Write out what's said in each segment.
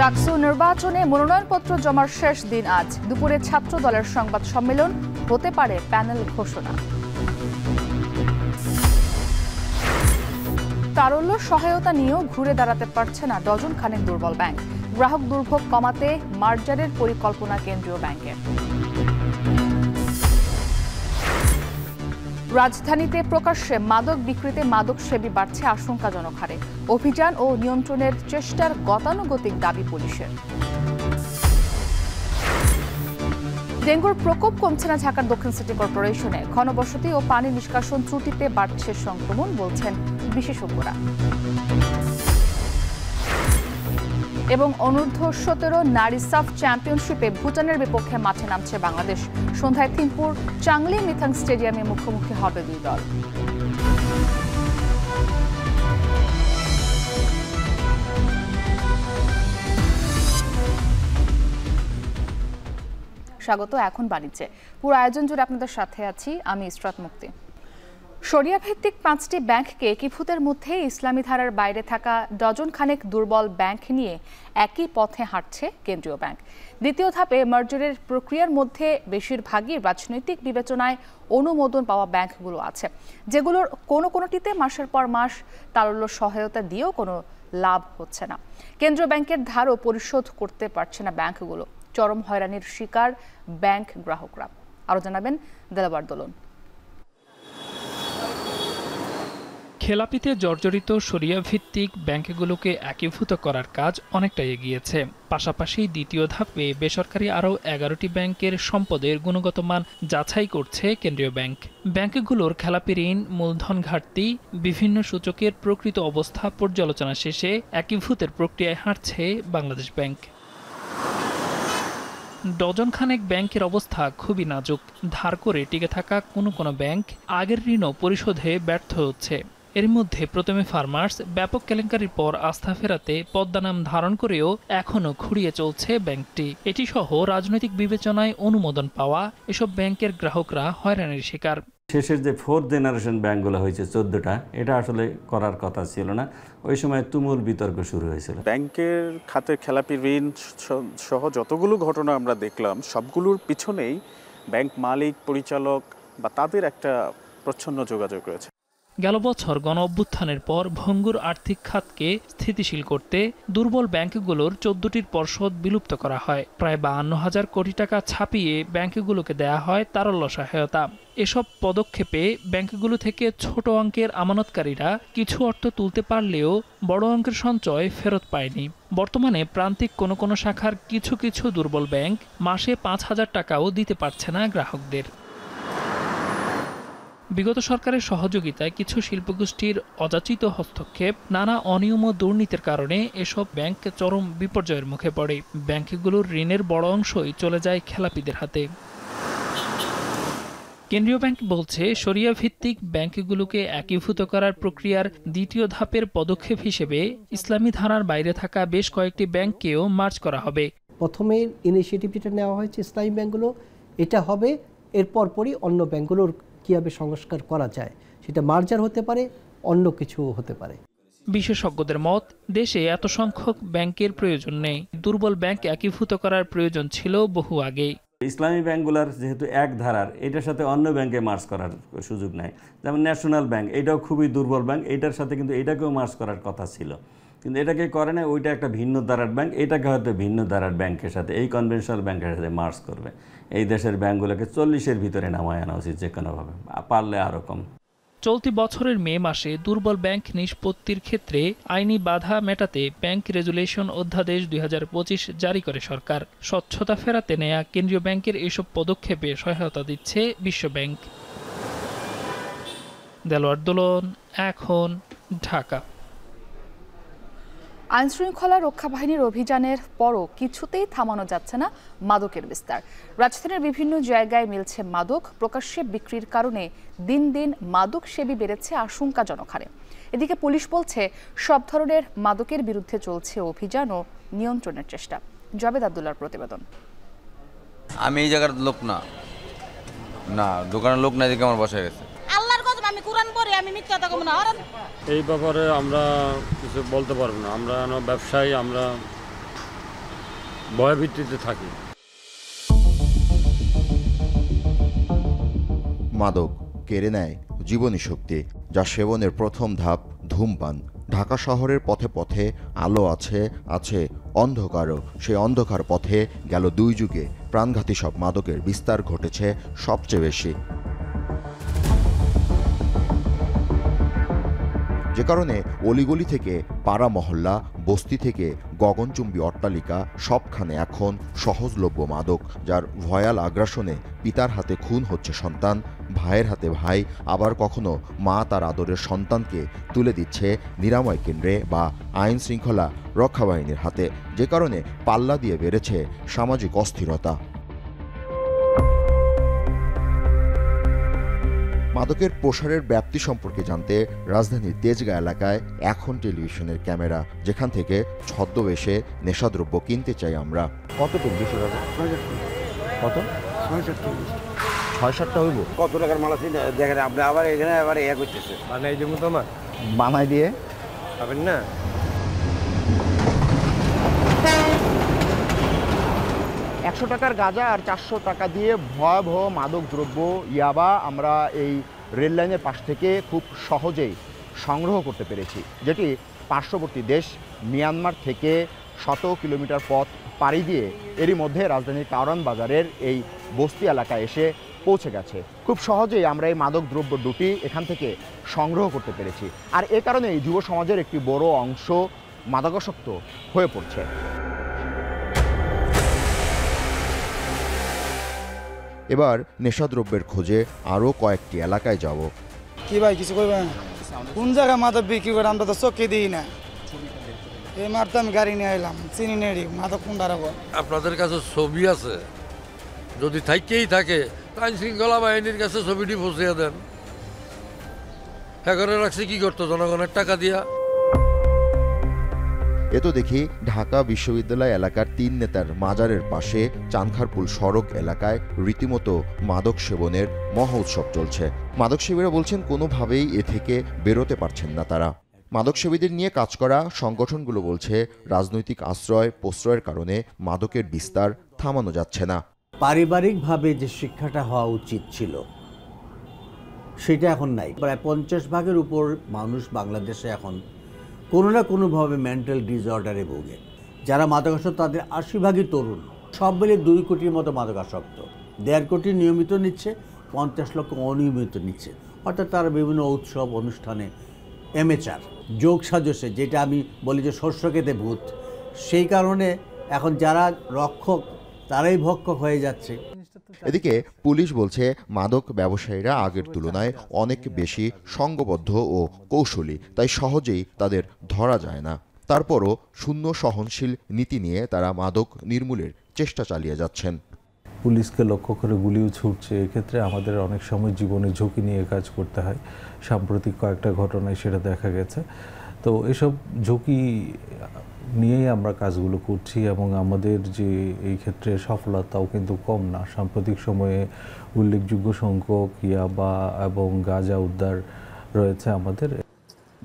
ডাকসু নির্বাচনে মনোনয়নপত্র জমার শেষ দিন আজ দুপুরে ছাত্র দলের সংবাদ সম্মেলন, হতে পারে প্যানেল ঘোষণা। তারল্য সহায়তা নিয়েও ঘুরে দাঁড়াতে পারছে না ডজন খানেক দুর্বল ব্যাংক। গ্রাহক দুর্ভোগ কমাতে মার্জারের পরিকল্পনা কেন্দ্রীয় ব্যাংকের। রাজধানীতে প্রকাশ্যে মাদক বিক্রিতে মাদক সেবী বাড়ছে আশঙ্কাজনক হারে। অভিযান ও নিয়ন্ত্রণের চেষ্টার গতানুগতিক দাবি পুলিশের। ডেঙ্গুর প্রকোপ কমছে না ঢাকার দক্ষিণ সিটি কর্পোরেশনে। ঘনবসতি ও পানি নিষ্কাশন ত্রুটিতে বাড়ছে সংক্রমণ, বলছেন বিশেষজ্ঞরা। এবং অনূর্ধ্ব-17 নারী সাফ চ্যাম্পিয়নশিপে ভুটানের বিপক্ষে মাঠে নামছে বাংলাদেশ। সন্ধ্যায় থিম্পুর চাংলি মিথাং স্টেডিয়ামে মুখোমুখি হবে দুই দল। স্বাগত। এখন বাণিজ্যে পুরো আয়োজন জুড়ে আপনাদের সাথে আছি আমি ইসরাত মুক্তি। শরিয়া ভিত্তিক 5টি ব্যাংককে একীভূতের মধ্যে ইসলামী ধারার বাইরে থাকা ডজন খানেক দুর্বল ব্যাংক নিয়ে একই পথে হাঁটছে কেন্দ্রীয় ব্যাংক। দ্বিতীয় ধাপে মার্জারের প্রক্রিয়ার মধ্যে বেশিরভাগই রাজনৈতিক বিবেচনায় অনুমোদন পাওয়া ব্যাংকগুলো আছে, যেগুলোর কোনোটিতে মাসের পর মাস তারল্য সহায়তা দিয়েও কোনো লাভ হচ্ছে না। কেন্দ্রীয় ব্যাংকের ধারও পরিশোধ করতে পারছে না ব্যাংকগুলো। চরম হয়রানির শিকার ব্যাংক গ্রাহকরা। আরও জানাবেন দেলাওয়ার দোলন। খেলাপিতে জর্জরিত শরিয়া ভিত্তিক ব্যাংকগুলোকে একীভূত করার কাজ অনেকটা এগিয়েছে। পাশাপাশি দ্বিতীয় ধাপে বেসরকারি আরও 11টি ব্যাংকের সম্পদের গুণগত মান যাচাই করছে কেন্দ্রীয় ব্যাংক। ব্যাংকগুলোর খেলাপি ঋণ, মূলধন ঘাটতি, বিভিন্ন সূচকের প্রকৃত অবস্থা পর্যালোচনা শেষে একীভূতের প্রক্রিয়ায় হাঁটছে বাংলাদেশ ব্যাংক। ডজন খানেক ব্যাংকের অবস্থা খুবই নাজুক। ধার করে টিকে থাকা কোনো ব্যাংক আগের ঋণও পরিশোধে ব্যর্থ হচ্ছে। এর মধ্যে প্রথমে ফার্মার্স ব্যাপক কেলেঙ্কারির পর আস্থা ফেরাতে পদ্মা নাম ধারণ করেও এখনও খুঁড়িয়ে চলছে ব্যাংকটি। এটি সহ রাজনৈতিক বিবেচনায় অনুমোদন পাওয়া এসব ব্যাংকের গ্রাহকরা হয়রানির শিকার। শেষের যে 4th জেনারেশন ব্যাংকগুলো হয়েছে 14টা, এটা আসলে করার কথা ছিল না। ওই সময় তুমুল বিতর্ক শুরু হয়েছিল। ব্যাংকের খাতে খেলাপি ঋণ সহ যতগুলো ঘটনা আমরা দেখলাম, সবগুলোর পিছনেই ব্যাংক মালিক, পরিচালক বা তাদের একটা প্রচ্ছন্ন যোগাযোগ রয়েছে। গেল বছর গণ অভ্যুত্থানের পর ভঙ্গুর আর্থিক খাতকে স্থিতিশীল করতে দুর্বল ব্যাংকগুলোর 14টির পর্ষদ বিলুপ্ত করা হয়। প্রায় 52,000 কোটি টাকা ছাপিয়ে ব্যাংকগুলোকে দেয়া হয় তারল্য সহায়তা। এসব পদক্ষেপে ব্যাংকগুলো থেকে ছোট অঙ্কের আমানতকারীরা কিছু অর্থ তুলতে পারলেও বড় অঙ্কের সঞ্চয় ফেরত পায়নি। বর্তমানে প্রান্তিক কোনো শাখার কিছু দুর্বল ব্যাংক মাসে 5,000 টাকাও দিতে পারছে না গ্রাহকদের। বিগত সরকারের সহযোগিতায় কিছু শিল্পগোষ্ঠীর অযাচিত হস্তক্ষেপ, নানা অনিয়ম ও দুর্নীতির কারণে এসব ব্যাংক চরম বিপর্যয়ের মুখে পড়ে। ব্যাংকগুলোর ঋণের বড় অংশই চলে যায় খেলাপিদের হাতে। কেন্দ্রীয় ব্যাংক বলছে, শরিয়া ভিত্তিক ব্যাংকগুলোকে একীভূত করার প্রক্রিয়ার দ্বিতীয় ধাপের পদক্ষেপ হিসেবে ইসলামী ধারার বাইরে থাকা বেশ কয়েকটি ব্যাংককেও মার্জ করা হবে। প্রথমে ইনিশিয়েটিভ যেটা নেওয়া হয়েছে ইসলামী ব্যাংকগুলো, এটা হবে এরপর পরই অন্য ব্যাংকগুলোর কীভাবে সংস্কার করা যায়, সেটা মার্জার হতে পারে, অন্য কিছু হতে পারে। বিশেষজ্ঞদের মত, দেশে এত সংখ্যক ব্যাংকের প্রয়োজন নেই। দুর্বল ব্যাংক একীভূত করার প্রয়োজন ছিল বহু আগেই। ইসলামী ব্যাংকগুলোর যেহেতু এক ধারার, এটার সাথে অন্য ব্যাংকে মার্জ করার সুযোগ নাই। যেমন ন্যাশনাল ব্যাংক, এটাও খুবই দুর্বল ব্যাংক, এটার সাথে কিন্তু এটাকেও মার্জ করার কথা ছিল, কিন্তু এটাকে করে না। ওইটা একটা ভিন্ন ধারার ব্যাংক, এটাকে হয়তো ভিন্ন ধারার ব্যাংকের সাথে, এই কনভেনশনাল ব্যাংকের সাথে মার্জ করবে। এই দেশের ব্যাংকগুলোকে 40-এর ভিতরে নামায় আনা উচিত যে কোনোভাবে, পারলে আরও কম। চলতি বছরের মে মাসে দুর্বল ব্যাংক নিষ্পত্তির ক্ষেত্রে আইনি বাধা মেটাতে ব্যাংক রেজুলেশন অধ্যাদেশ 2025 জারি করে সরকার। স্বচ্ছতা ফেরাতে নেয়া কেন্দ্রীয় ব্যাংকের এসব পদক্ষেপে সহায়তা দিচ্ছে বিশ্ব ব্যাংক। দেলোয়ার দোলন, এখন, ঢাকা। আইনশৃঙ্খলা রক্ষা বাহিনীর অভিযানের পরও কিছুতেই থামানো যাচ্ছে না মাদকের বিস্তার। রাজধানীর বিভিন্ন জায়গায় মিলছে মাদক। প্রকাশ্যে বিক্রির কারণে দিন দিন মাদক সেবী বেড়েছে আশঙ্কাজনক হারে। এদিকে পুলিশ বলছে, সব ধরনের মাদকের বিরুদ্ধে চলছে অভিযান ও নিয়ন্ত্রণের চেষ্টা। জাবেদ আব্দুল্লাহর প্রতিবেদন। আমি এই জায়গার লোক না, দোকানের লোক না, দেখে আমার বসে গেছে। আমি কুরআন পড়ি, আমি মিথ্যা কথা বলবো না। এই ব্যাপারে আমরা কিছু বলতে পারবো না। আমরা ব্যবসায়ী, আমরা ভয়ভীতিতে থাকি। মাদক কেড়ে নেয় জীবনী শক্তি, যা সেবনের প্রথম ধাপ ধূমপান। ঢাকা শহরের পথে পথে আলো আছে, আছে অন্ধকারও। সেই অন্ধকার পথে গেল 2 যুগে প্রাণঘাতী সব মাদকের বিস্তার ঘটেছে সবচেয়ে বেশি। যে কারণে অলিগলি থেকে পাড়া মহল্লা, বস্তি থেকে গগনচুম্বী অট্টালিকা, সবখানে এখন সহজলভ্য মাদক, যার ভয়াল আগ্রাসনে পিতার হাতে খুন হচ্ছে সন্তান, ভাইয়ের হাতে ভাই, আবার কখনো মা তার আদরের সন্তানকে তুলে দিচ্ছে নিরাময় কেন্দ্রে বা আইন শৃঙ্খলা রক্ষা বাহিনীর হাতে। যে কারণে পাল্লা দিয়ে বেড়েছে সামাজিক অস্থিরতা। মাদকের প্রসারের ব্যাপ্তি সম্পর্কে জানতে রাজধানীর তেজগাঁ এলাকায় এখন টেলিভিশনের ক্যামেরা, যেখান থেকে ছদ্মবেশে নেশাদ্রব্য কিনতে চাই আমরা। কতটুকু বেশি দাদা? কত? 6-7টা হইব। কত টাকার মাল আছে দেখেন আপনি, আবার এখানে আবার ইয়ে করতেছে। বানাই দেবো তোমার, বানাই দিয়ে পাবেন না। 100 টাকার গাঁজা আর 400 টাকা দিয়ে ভয়াবহ মাদক দ্রব্য ইয়াবা আমরা এই রেল লাইনের পাশ থেকে খুব সহজেই সংগ্রহ করতে পেরেছি, যেটি পার্শ্ববর্তী দেশ মিয়ানমার থেকে 100 কিলোমিটার পথ পাড়ি দিয়ে এরই মধ্যে রাজধানীর কারওয়ান বাজারের এই বস্তি এলাকায় এসে পৌঁছে গেছে। খুব সহজেই আমরা এই মাদক দ্রব্য দুটি এখান থেকে সংগ্রহ করতে পেরেছি। আর এ কারণেই যুব সমাজের একটি বড় অংশ মাদকাসক্ত হয়ে পড়ছে। এবার নেশাদ্রব্যের খোঁজে আরও কয়েকটি এলাকায় যাব। কি ভাই কিছু করবেন? কোন জায়গায় মাদক বিক্রি করে আমরা তো চোখে দিই না। এই মারতে আমি গাড়ি নিয়ে এলাম, চিনি নেই মাদক কোনটা রাখবো। আপনাদের কাছে ছবি আছে, যদি থাকেই থাকে আইন শৃঙ্খলা বাহিনীর কাছে ছবিটি পৌঁছিয়ে দেন। হ্যাঁ করে রাখছে কি করতো জনগণের টাকা দিয়া। এ তো দেখি ঢাকা বিশ্ববিদ্যালয় এলাকার 3 নেতার মাজারের পাশে চানখারপুল সড়ক এলাকায় রীতিমতো মাদক সেবনের মহা উৎসব চলছে। মাদক সেবীরা বলছেন কোনোভাবেই এ থেকে বেরোতে পারছেন না তারা। মাদক সেবীদের নিয়ে কাজ করা সংগঠনগুলো বলছে রাজনৈতিক আশ্রয় প্রশ্রয়ের কারণে মাদকের বিস্তার থামানো যাচ্ছে না। পারিবারিকভাবে যে শিক্ষাটা হওয়া উচিত ছিল সেটা এখন নাই। প্রায় 50 ভাগের উপর মানুষ বাংলাদেশে এখন কোনো না কোনোভাবে মেন্টাল ডিসঅর্ডারে ভোগে। যারা মাদকাসক্ত তাদের 80 ভাগই তরুণ। সব মিলে 2 কোটির মতো মাদকাসক্ত। 1.5 কোটি নিয়মিত নিচ্ছে, 50 লক্ষ অনিয়মিত নিচ্ছে। অর্থাৎ তারা বিভিন্ন উৎসব অনুষ্ঠানে এমেচার যোগ সাজসে, যেটা আমি বলি যে শস্য খেতে ভূত, সেই কারণে এখন যারা রক্ষক তারাই ভক্ষক হয়ে যাচ্ছে। এদিকে পুলিশ বলছে মাদক ব্যবসায়ীরা আগের তুলনায় অনেক বেশি সংঘবদ্ধ ও কৌশলী, তাই সহজেই তাদের ধরা যায় না। তারপরও শূন্য সহনশীল নীতি নিয়ে তারা মাদক নির্মূলের চেষ্টা চালিয়ে যাচ্ছেন। পুলিশকে লক্ষ্য করে গুলিও ছুটছে। এক্ষেত্রে আমাদের অনেক সময় জীবনের ঝুঁকি নিয়ে কাজ করতে হয়। সাম্প্রতিক কয়েকটা ঘটনায় সেটা দেখা গেছে। তো এসব ঝুঁকি নিয়েই আমরা কাজগুলো করছি এবং আমাদের যে এই ক্ষেত্রে সফলতাও কিন্তু কম না। সাম্প্রতিক সময়ে উল্লেখযোগ্য সংখ্যক ইয়াবা এবং গাঁজা উদ্ধার রয়েছে আমাদের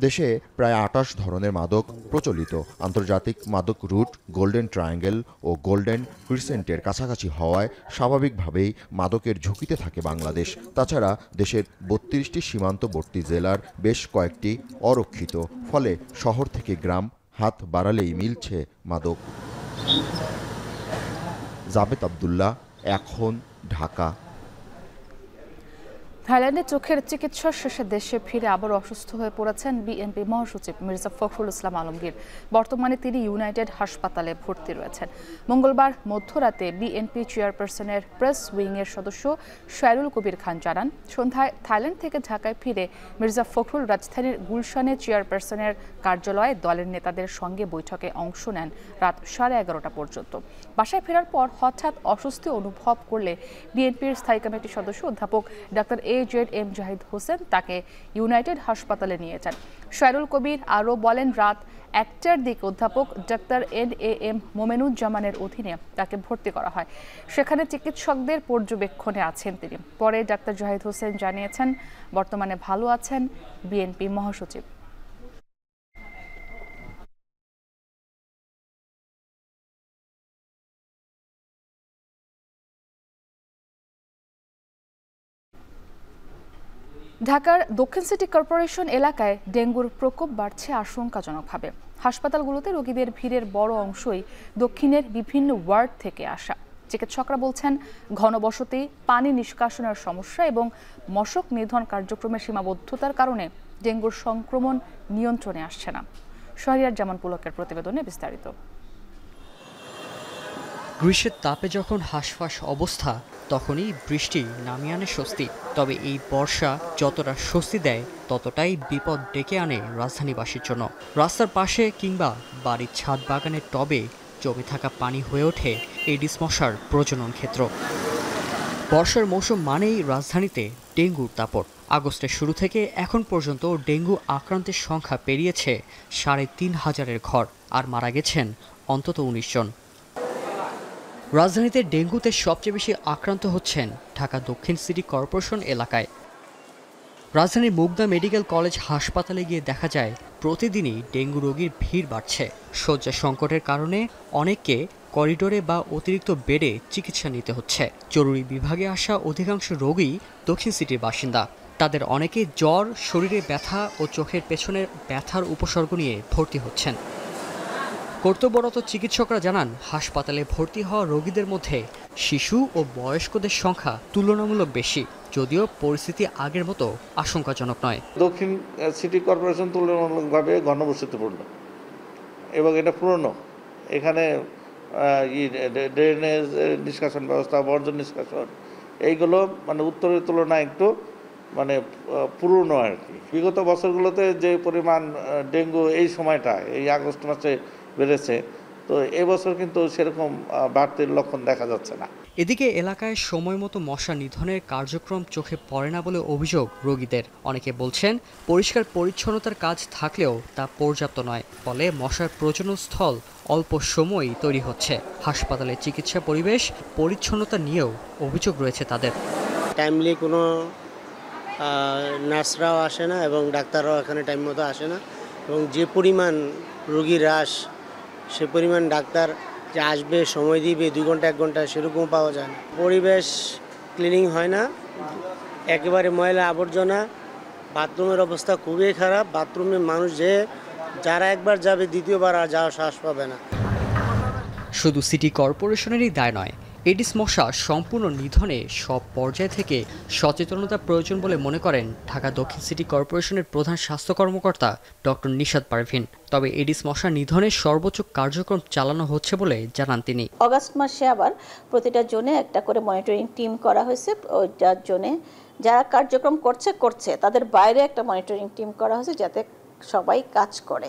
দেশে। প্রায় 28 ধরনের মাদক প্রচলিত। আন্তর্জাতিক মাদক রুট গোল্ডেন ট্রায়াঙ্গেল ও গোল্ডেন ক্রিসেন্টের কাছাকাছি হওয়ায় স্বাভাবিকভাবেই মাদকের ঝুঁকিতে থাকে বাংলাদেশ। তাছাড়া দেশের 32টি সীমান্তবর্তী জেলার বেশ কয়েকটি অরক্ষিত, ফলে শহর থেকে গ্রাম হাত বাড়ালেই মিলছে মাদক। জাবেদ আব্দুল্লাহ, এখন, ঢাকা। থাইল্যান্ডে চোখের চিকিৎসা শেষে দেশে ফিরে আবার অসুস্থ হয়ে পড়েছেন বিএনপি মহাসচিব মির্জা ফখরুল ইসলাম আলমগীর। বর্তমানে তিনি ইউনাইটেড হাসপাতালে ভর্তি রয়েছেন। মঙ্গলবার মধ্যরাতে বিএনপি চেয়ারপারসনের প্রেস উইংয়ের সদস্য শায়রুল কবির খান জানান, সন্ধ্যায় থাইল্যান্ড থেকে ঢাকায় ফিরে মির্জা ফখরুল রাজধানীর গুলশানে চেয়ারপারসনের কার্যালয়ে দলের নেতাদের সঙ্গে বৈঠকে অংশ নেন রাত 11:30 পর্যন্ত। বাসায় ফেরার পর হঠাৎ অস্বস্তি অনুভব করলে বিএনপির স্থায়ী কমিটির সদস্য অধ্যাপক ডাক্তার AJM জাহিদ হোসেন তাকে ইউনাইটেড হাসপাতালে নিয়ে যান। শায়রুল কবির আরও বলেন, রাত 1টার দিকে অধ্যাপক ডাক্তার NAM মোমেনুজ্জামানের অধীনে তাকে ভর্তি করা হয়। সেখানে চিকিৎসকদের পর্যবেক্ষণে আছেন তিনি। পরে ডাক্তার জাহিদ হোসেন জানিয়েছেন, বর্তমানে ভালো আছেন বিএনপি মহাসচিব। ঢাকার দক্ষিণ সিটি কর্পোরেশন এলাকায় ডেঙ্গুর প্রকোপ বাড়ছে আশঙ্কাজনকভাবে। হাসপাতালগুলোতে রোগীদের ভিড়ের বড় অংশই দক্ষিণের বিভিন্ন ওয়ার্ড থেকে আসা। চিকিৎসকরা বলছেন, ঘনবসতি, পানি নিষ্কাশনের সমস্যা এবং মশক নিধন কার্যক্রমের সীমাবদ্ধতার কারণে ডেঙ্গুর সংক্রমণ নিয়ন্ত্রণে আসছে না। শহরিয়ার জামান পুলকের প্রতিবেদনে বিস্তারিত। গ্রীষ্মের তাপে যখন হাঁসফাঁস অবস্থা, তখনই বৃষ্টি নামিয়ে আনে স্বস্তি। তবে এই বর্ষা যতটা স্বস্তি দেয়, ততটাই বিপদ ডেকে আনে রাজধানীবাসীর জন্য। রাস্তার পাশে কিংবা বাড়ির ছাদ বাগানের টবে জমে থাকা পানি হয়ে ওঠে এডিস মশার প্রজনন ক্ষেত্র। বর্ষার মৌসুম মানেই রাজধানীতে ডেঙ্গুর দাপট। আগস্টের শুরু থেকে এখন পর্যন্ত ডেঙ্গু আক্রান্তের সংখ্যা পেরিয়েছে ৩,৫০০-এর ঘর, আর মারা গেছেন অন্তত ১৯ জন। রাজধানীতে ডেঙ্গুতে সবচেয়ে বেশি আক্রান্ত হচ্ছেন ঢাকা দক্ষিণ সিটি কর্পোরেশন এলাকায়। রাজধানীর মুগদা মেডিকেল কলেজ হাসপাতালে গিয়ে দেখা যায়, প্রতিদিনই ডেঙ্গু রোগীর ভিড় বাড়ছে। শয্যা সংকটের কারণে অনেককে করিডোরে বা অতিরিক্ত বেডে চিকিৎসা নিতে হচ্ছে। জরুরি বিভাগে আসা অধিকাংশ রোগী দক্ষিণ সিটির বাসিন্দা। তাদের অনেকে জ্বর, শরীরে ব্যথা ও চোখের পেছনের ব্যথার উপসর্গ নিয়ে ভর্তি হচ্ছেন। কর্তব্যরত চিকিৎসকরা জানান, হাসপাতালে ভর্তি হওয়া রোগীদের মধ্যে শিশু ও বয়স্কদের সংখ্যা তুলনামূলক বেশি, যদিও পরিস্থিতি আগের মতো আশঙ্কাজনক নয়। দক্ষিণ সিটি কর্পোরেশন তুলনামূলকভাবে ঘনবসতিপূর্ণ এবং এটা পুরনো। এখানে ড্রেনেজ নিষ্কাশন ব্যবস্থা, বর্জ্য নিষ্কাশন, এইগুলো মানে উত্তরের তুলনায় একটু মানে পুরনো আর কি। বিগত বছরগুলোতে যে পরিমাণ ডেঙ্গু এই সময়টায়, এই আগস্ট মাসে বেড়েছে, তো এবছর কিন্তু সেরকম বাড়তির লক্ষণ দেখা যাচ্ছে না। এদিকে এলাকায় সময় মতো মশা নিধনের কার্যক্রম চোখে পড়ে না বলে অভিযোগ রোগীদের। অনেকে বলছেন, পরিষ্কার পরিচ্ছন্নতার কাজ থাকলেও তা পর্যাপ্ত নয়, ফলে মশার প্রজনন স্থল অল্প সময়ই তৈরি হচ্ছে। হাসপাতালে চিকিৎসা পরিবেশ পরিচ্ছন্নতা নিয়েও অভিযোগ রয়েছে তাদের। টাইমলি কোনো নার্সরাও আসে না এবং ডাক্তাররাও এখানে টাইম মতো আসে না, এবং যে পরিমাণ রোগী হ্রাস, সে পরিমাণ ডাক্তার যে আসবে, সময় দিবে 2 ঘন্টা 1 ঘন্টা, সেরকম পাওয়া যায় না। পরিবেশ ক্লিনিং হয় না, একেবারে ময়লা আবর্জনা, বাথরুমের অবস্থা খুবই খারাপ। বাথরুমে মানুষ যারা একবার যাবে দ্বিতীয়বার আর যাওয়ার সাহস পাবে না। শুধু সিটি কর্পোরেশনেরই দায় নয়, এডিস মশা সম্পূর্ণ নিধনে সব পর্যায় থেকে সচেতনতা প্রয়োজন বলে মনে করেন ঢাকা দক্ষিণ সিটি কর্পোরেশনের প্রধান স্বাস্থ্য কর্মকর্তা ডক্টর নিশাত পারভিন। তবে এডিস মশা নিধনের সর্বোচ্চ কার্যক্রম চালানো হচ্ছে বলে জানান তিনি। অগাস্ট মাসে আবার প্রতিটা জোনে একটা করে মনিটরিং টিম করা হয়েছে। ওইটার জোনে যারা কার্যক্রম করছে তাদের বাইরে একটা মনিটরিং টিম করা হয়েছে, যাতে সবাই কাজ করে।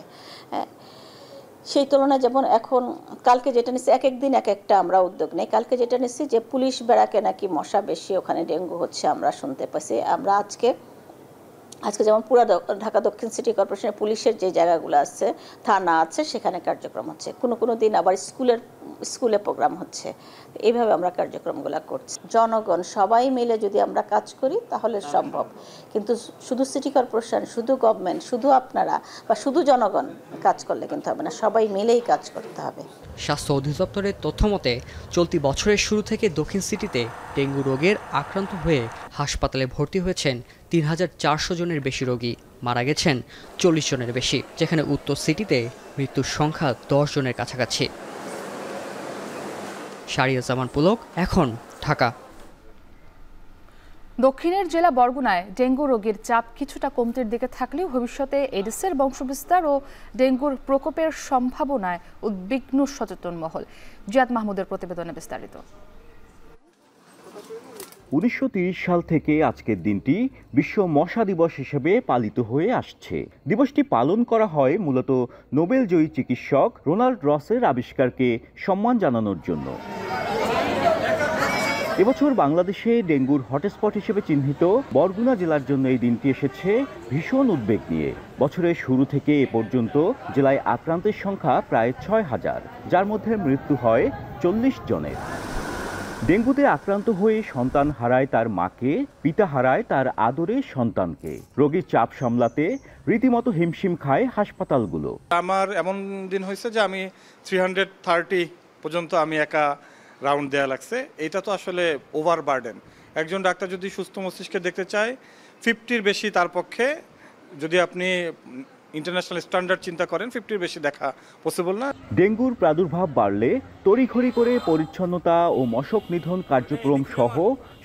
সেই তুলনায় যেমন এখন কালকে যেটা নিচ্ছি, এক দিন এক একটা আমরা উদ্যোগ নেই। কালকে যেটা নিচ্ছি যে পুলিশ বেড়াকে নাকি মশা বেশি, ওখানে ডেঙ্গু হচ্ছে আমরা শুনতে পাচ্ছি। আমরা আজকে যেমন পুরো ঢাকা দক্ষিণ সিটি কর্পোরেশনের পুলিশের যে জায়গাগুলো আছে, থানা আছে, সেখানে কার্যক্রম হচ্ছে। কোনো দিন আবার স্কুলে প্রোগ্রাম হচ্ছে। এইভাবে আমরা কার্যক্রমগুলো করছি। জনগণ সবাই মিলে যদি আমরা কাজ করি তাহলে সম্ভব, কিন্তু শুধু সিটি কর্পোরেশন, শুধু গভর্নমেন্ট, শুধু আপনারা বা শুধু জনগণ কাজ করলে কিন্তু হবে না, সবাই মিলেই কাজ করতে হবে। স্বাস্থ্য অধিদপ্তরের তথ্য মতে, চলতি বছরের শুরু থেকে দক্ষিণ সিটিতে ডেঙ্গু রোগের আক্রান্ত হয়ে হাসপাতালে ভর্তি হয়েছেন ৩,৪০০ জনের বেশি রোগী, মারা গেছেন ৪০ জনের বেশি, যেখানে উত্তর সিটিতে মৃত্যুর সংখ্যা ১০ জনের কাছাকাছি। শাহরিয়ার জামান পুলক, এখন ঢাকা। দক্ষিণের জেলা বরগুনায় ডেঙ্গু রোগীর চাপ কিছুটা কমতির দিকে থাকলেও ভবিষ্যতে এডিসের বংশবিস্তার ও ডেঙ্গুর প্রকোপের সম্ভাবনায় উদ্বিগ্ন সচেতন মহল। জিয়াদ মাহমুদের প্রতিবেদনে বিস্তারিত। ১৯৩০ সাল থেকে আজকের দিনটি বিশ্ব মশা দিবস হিসেবে পালিত হয়ে আসছে। দিবসটি পালন করা হয় মূলত নোবেলজয়ী চিকিৎসক রোনাল্ড রসের আবিষ্কারকে সম্মান জানানোর জন্য। এবছর বাংলাদেশে ডেঙ্গুর হটস্পট হিসেবে চিহ্নিত বরগুনা জেলার জন্য এই দিনটি এসেছে ভীষণ উদ্বেগ নিয়ে। বছরের শুরু থেকে এ পর্যন্ত জেলায় আক্রান্তের সংখ্যা প্রায় ৬,০০০, যার মধ্যে মৃত্যু হয় ৪০ জনের। ডেঙ্গুতে আক্রান্ত হয়ে সন্তান হারায় তার মাকে, পিতা হারায় তার আদরের সন্তানকে। রোগীর চাপ সামলাতে রীতিমতো হিমশিম খায় হাসপাতালগুলো। আমার এমন দিন হয়েছে যে আমি 330 পর্যন্ত আমি একা রাউন্ড দেওয়া লাগছে। এটা তো আসলে ওভার বার্ডেন। একজন ডাক্তার যদি সুস্থ মস্তিষ্কে দেখতে চায়, 50-র বেশি তার পক্ষে, যদি আপনি ইন্টারন্যাশনাল স্ট্যান্ডার্ড চিন্তা করেন, 50-র বেশি দেখা পসিবল না। ডেঙ্গুর প্রাদুর্ভাব বাড়লে তড়িঘড়ি করে পরিচ্ছন্নতা ও মশক নিধন কার্যক্রম সহ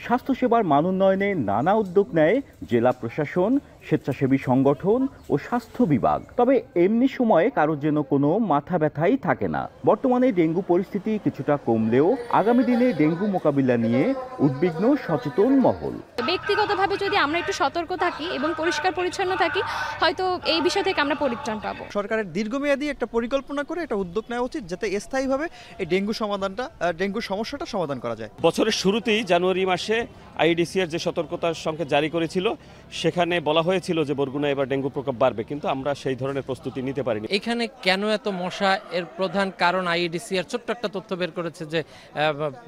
স্বাস্থ্যসেবার মান উন্নয়নে নানা উদ্যোগ নেয় জেলা প্রশাসন, স্বেচ্ছাসেবী সংগঠন ও স্বাস্থ্য বিভাগ। তবে এমনি সময়ে কারোর যেন কোনো মাথা ব্যথাই থাকে না। বর্তমানে ডেঙ্গু পরিস্থিতি কিছুটা কমলেও আগামী দিনে ডেঙ্গু মোকাবিলা নিয়ে উদ্বিগ্ন সচেতন মহল। ব্যক্তিগতভাবে যদি আমরা একটু সতর্ক থাকি এবং পরিষ্কার পরিচ্ছন্ন থাকি, হয়তো এই বিষয় থেকে আমরা পরিত্রাণ পাবো। সরকারের দীর্ঘমেয়াদী একটা পরিকল্পনা করে একটা উদ্যোগ নেওয়া উচিত, যাতে স্থায়ীভাবে এই ডেঙ্গু সমস্যাটা সমাধান করা যায়। বছরের শুরুতেই জানুয়ারি মাসে আইইডিসিআর যে সতর্কতার সংকেত জারি করেছিল, সেখানে বলা হয়েছিল যে বরগুনা এবার ডেঙ্গু প্রকোপ বাড়বে, কিন্তু আমরা সেই ধরনের প্রস্তুতি নিতে পারিনি। এখানে কেন এত মশা, এর প্রধান কারণ আইইডিসিআর ছোট্ট একটা তথ্য বের করেছে যে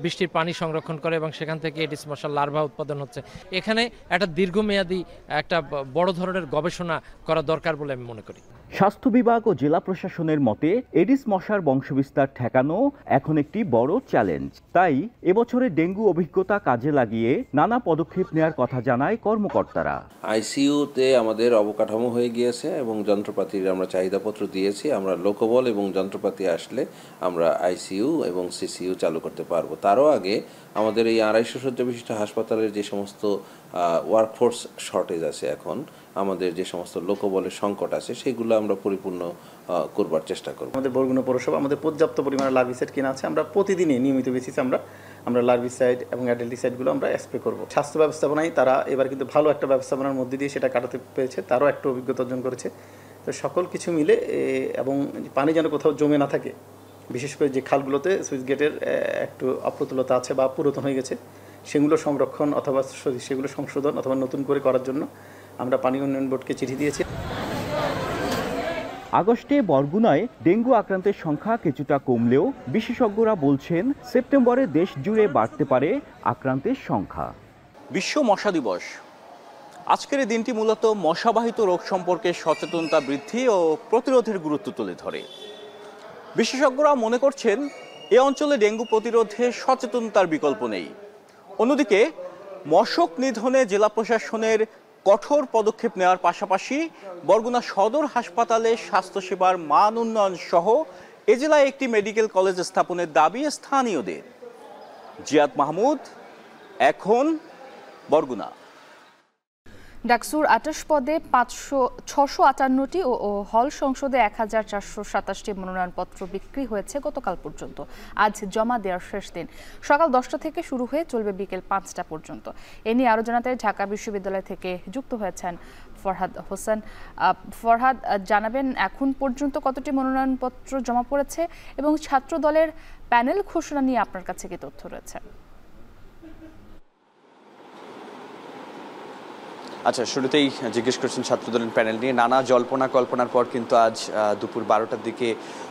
বৃষ্টির পানি সংরক্ষণ করে এবং সেখান থেকে এডিস মশার লার্ভা উৎপাদন হচ্ছে। এখানে একটা দীর্ঘমেয়াদী একটা বড় ধরনের গবেষণা করা দরকার বলে আমি মনে করি। স্বাস্থ্য বিভাগ ও জেলা প্রশাসনের মতে এডিস মশার বংশবিস্তার ঠেকানো এখন একটি বড় চ্যালেঞ্জ। তাই এবছরের ডেঙ্গু অভিজ্ঞতা কাজে লাগিয়ে নানা পদক্ষেপ নেওয়ার কথা জানায় কর্মকর্তারা। আইসিইউতে আমাদের অবকাঠামো হয়ে গিয়েছে এবং যন্ত্রপাতির আমরা চাহিদাপত্র দিয়েছি। আমরা লোকবল এবং যন্ত্রপাতি আসলে আমরা আইসিইউ এবং সিসিইউ চালু করতে পারবো। তারও আগে আমাদের এই 250 শয্যা বিশিষ্ট হাসপাতালের যে সমস্ত ওয়ার্কফোর্স শর্টেজ আছে, এখন আমাদের যে সমস্ত লোকবলের সংকট আছে, সেগুলো আমরা পরিপূর্ণ করবার চেষ্টা করব। আমাদের বরগুনা পৌরসভা আমাদের পর্যাপ্ত পরিমাণে লার্ভিসাইড কেনা আছে। আমরা প্রতিদিনই নিয়মিত বেসিসে আমরা লার্ভিসাইড এবং অ্যাডেলটিসাইডগুলো আমরা স্প্রে করব। স্বাস্থ্য ব্যবস্থাপনায় তারা এবার কিন্তু ভালো একটা ব্যবস্থাপনার মধ্যে দিয়ে সেটা কাটাতে পেরেছে, তারও একটা অভিজ্ঞতা অর্জন করেছে। তো সকল কিছু মিলে এবং পানি যেন কোথাও জমে না থাকে, বিশেষ করে যে খালগুলোতে সুইচ গেটের একটু অপ্রতুলতা আছে বা পুরাতন হয়ে গেছে, সেগুলো সংরক্ষণ অথবা সেগুলো সংশোধন অথবা নতুন করে করার জন্য আমরা পানি উন্নয়ন বোর্ডকে চিঠি দিয়েছি। আগস্টে বরগুনায় ডেঙ্গু আক্রান্তের সংখ্যা কিছুটা কমলেও বিশেষজ্ঞরা বলছেন সেপ্টেম্বরে দেশ জুড়ে বাড়তে পারে আক্রান্তের সংখ্যা। বিশ্ব মশা দিবস। আজকের এই দিনটি মূলত মশাবাহিত রোগ সম্পর্কে সচেতনতা বৃদ্ধি ও প্রতিরোধের গুরুত্ব তুলে ধরে। বিশেষজ্ঞরা মনে করছেন এ অঞ্চলে ডেঙ্গু প্রতিরোধে সচেতনতার বিকল্প নেই। অন্যদিকে মশক নিধনে জেলা প্রশাসনের কঠোর পদক্ষেপ নেওয়ার পাশাপাশি বরগুনা সদর হাসপাতালে স্বাস্থ্যসেবার মান উন্নয়ন সহ এ জেলায় একটি মেডিকেল কলেজ স্থাপনের দাবি স্থানীয়দের। জিয়াদ মাহমুদ, এখন বরগুনা। ডাকসুর 28 পদে 658টি ও হল সংসদে 1427টি মনোনয়নপত্র বিক্রি হয়েছে গতকাল পর্যন্ত। আজ জমা দেওয়ার শেষ দিন। সকাল 10টা থেকে শুরু হয়ে চলবে বিকেল 5টা পর্যন্ত। এ নিয়ে আরও জানাতে ঢাকা বিশ্ববিদ্যালয় থেকে যুক্ত হয়েছেন ফরহাদ হোসেন। ফরহাদ, জানাবেন এখন পর্যন্ত কতটি মনোনয়নপত্র জমা পড়েছে এবং ছাত্র দলের প্যানেল ঘোষণা নিয়ে আপনার কাছে কি তথ্য রয়েছে? আচ্ছা, শুরুতেই জিজ্ঞেস করছেন ছাত্রদলের প্যানেল নিয়ে। নানা জল্পনা কল্পনার পর কিন্তু আজ দুপুর 12টার দিকে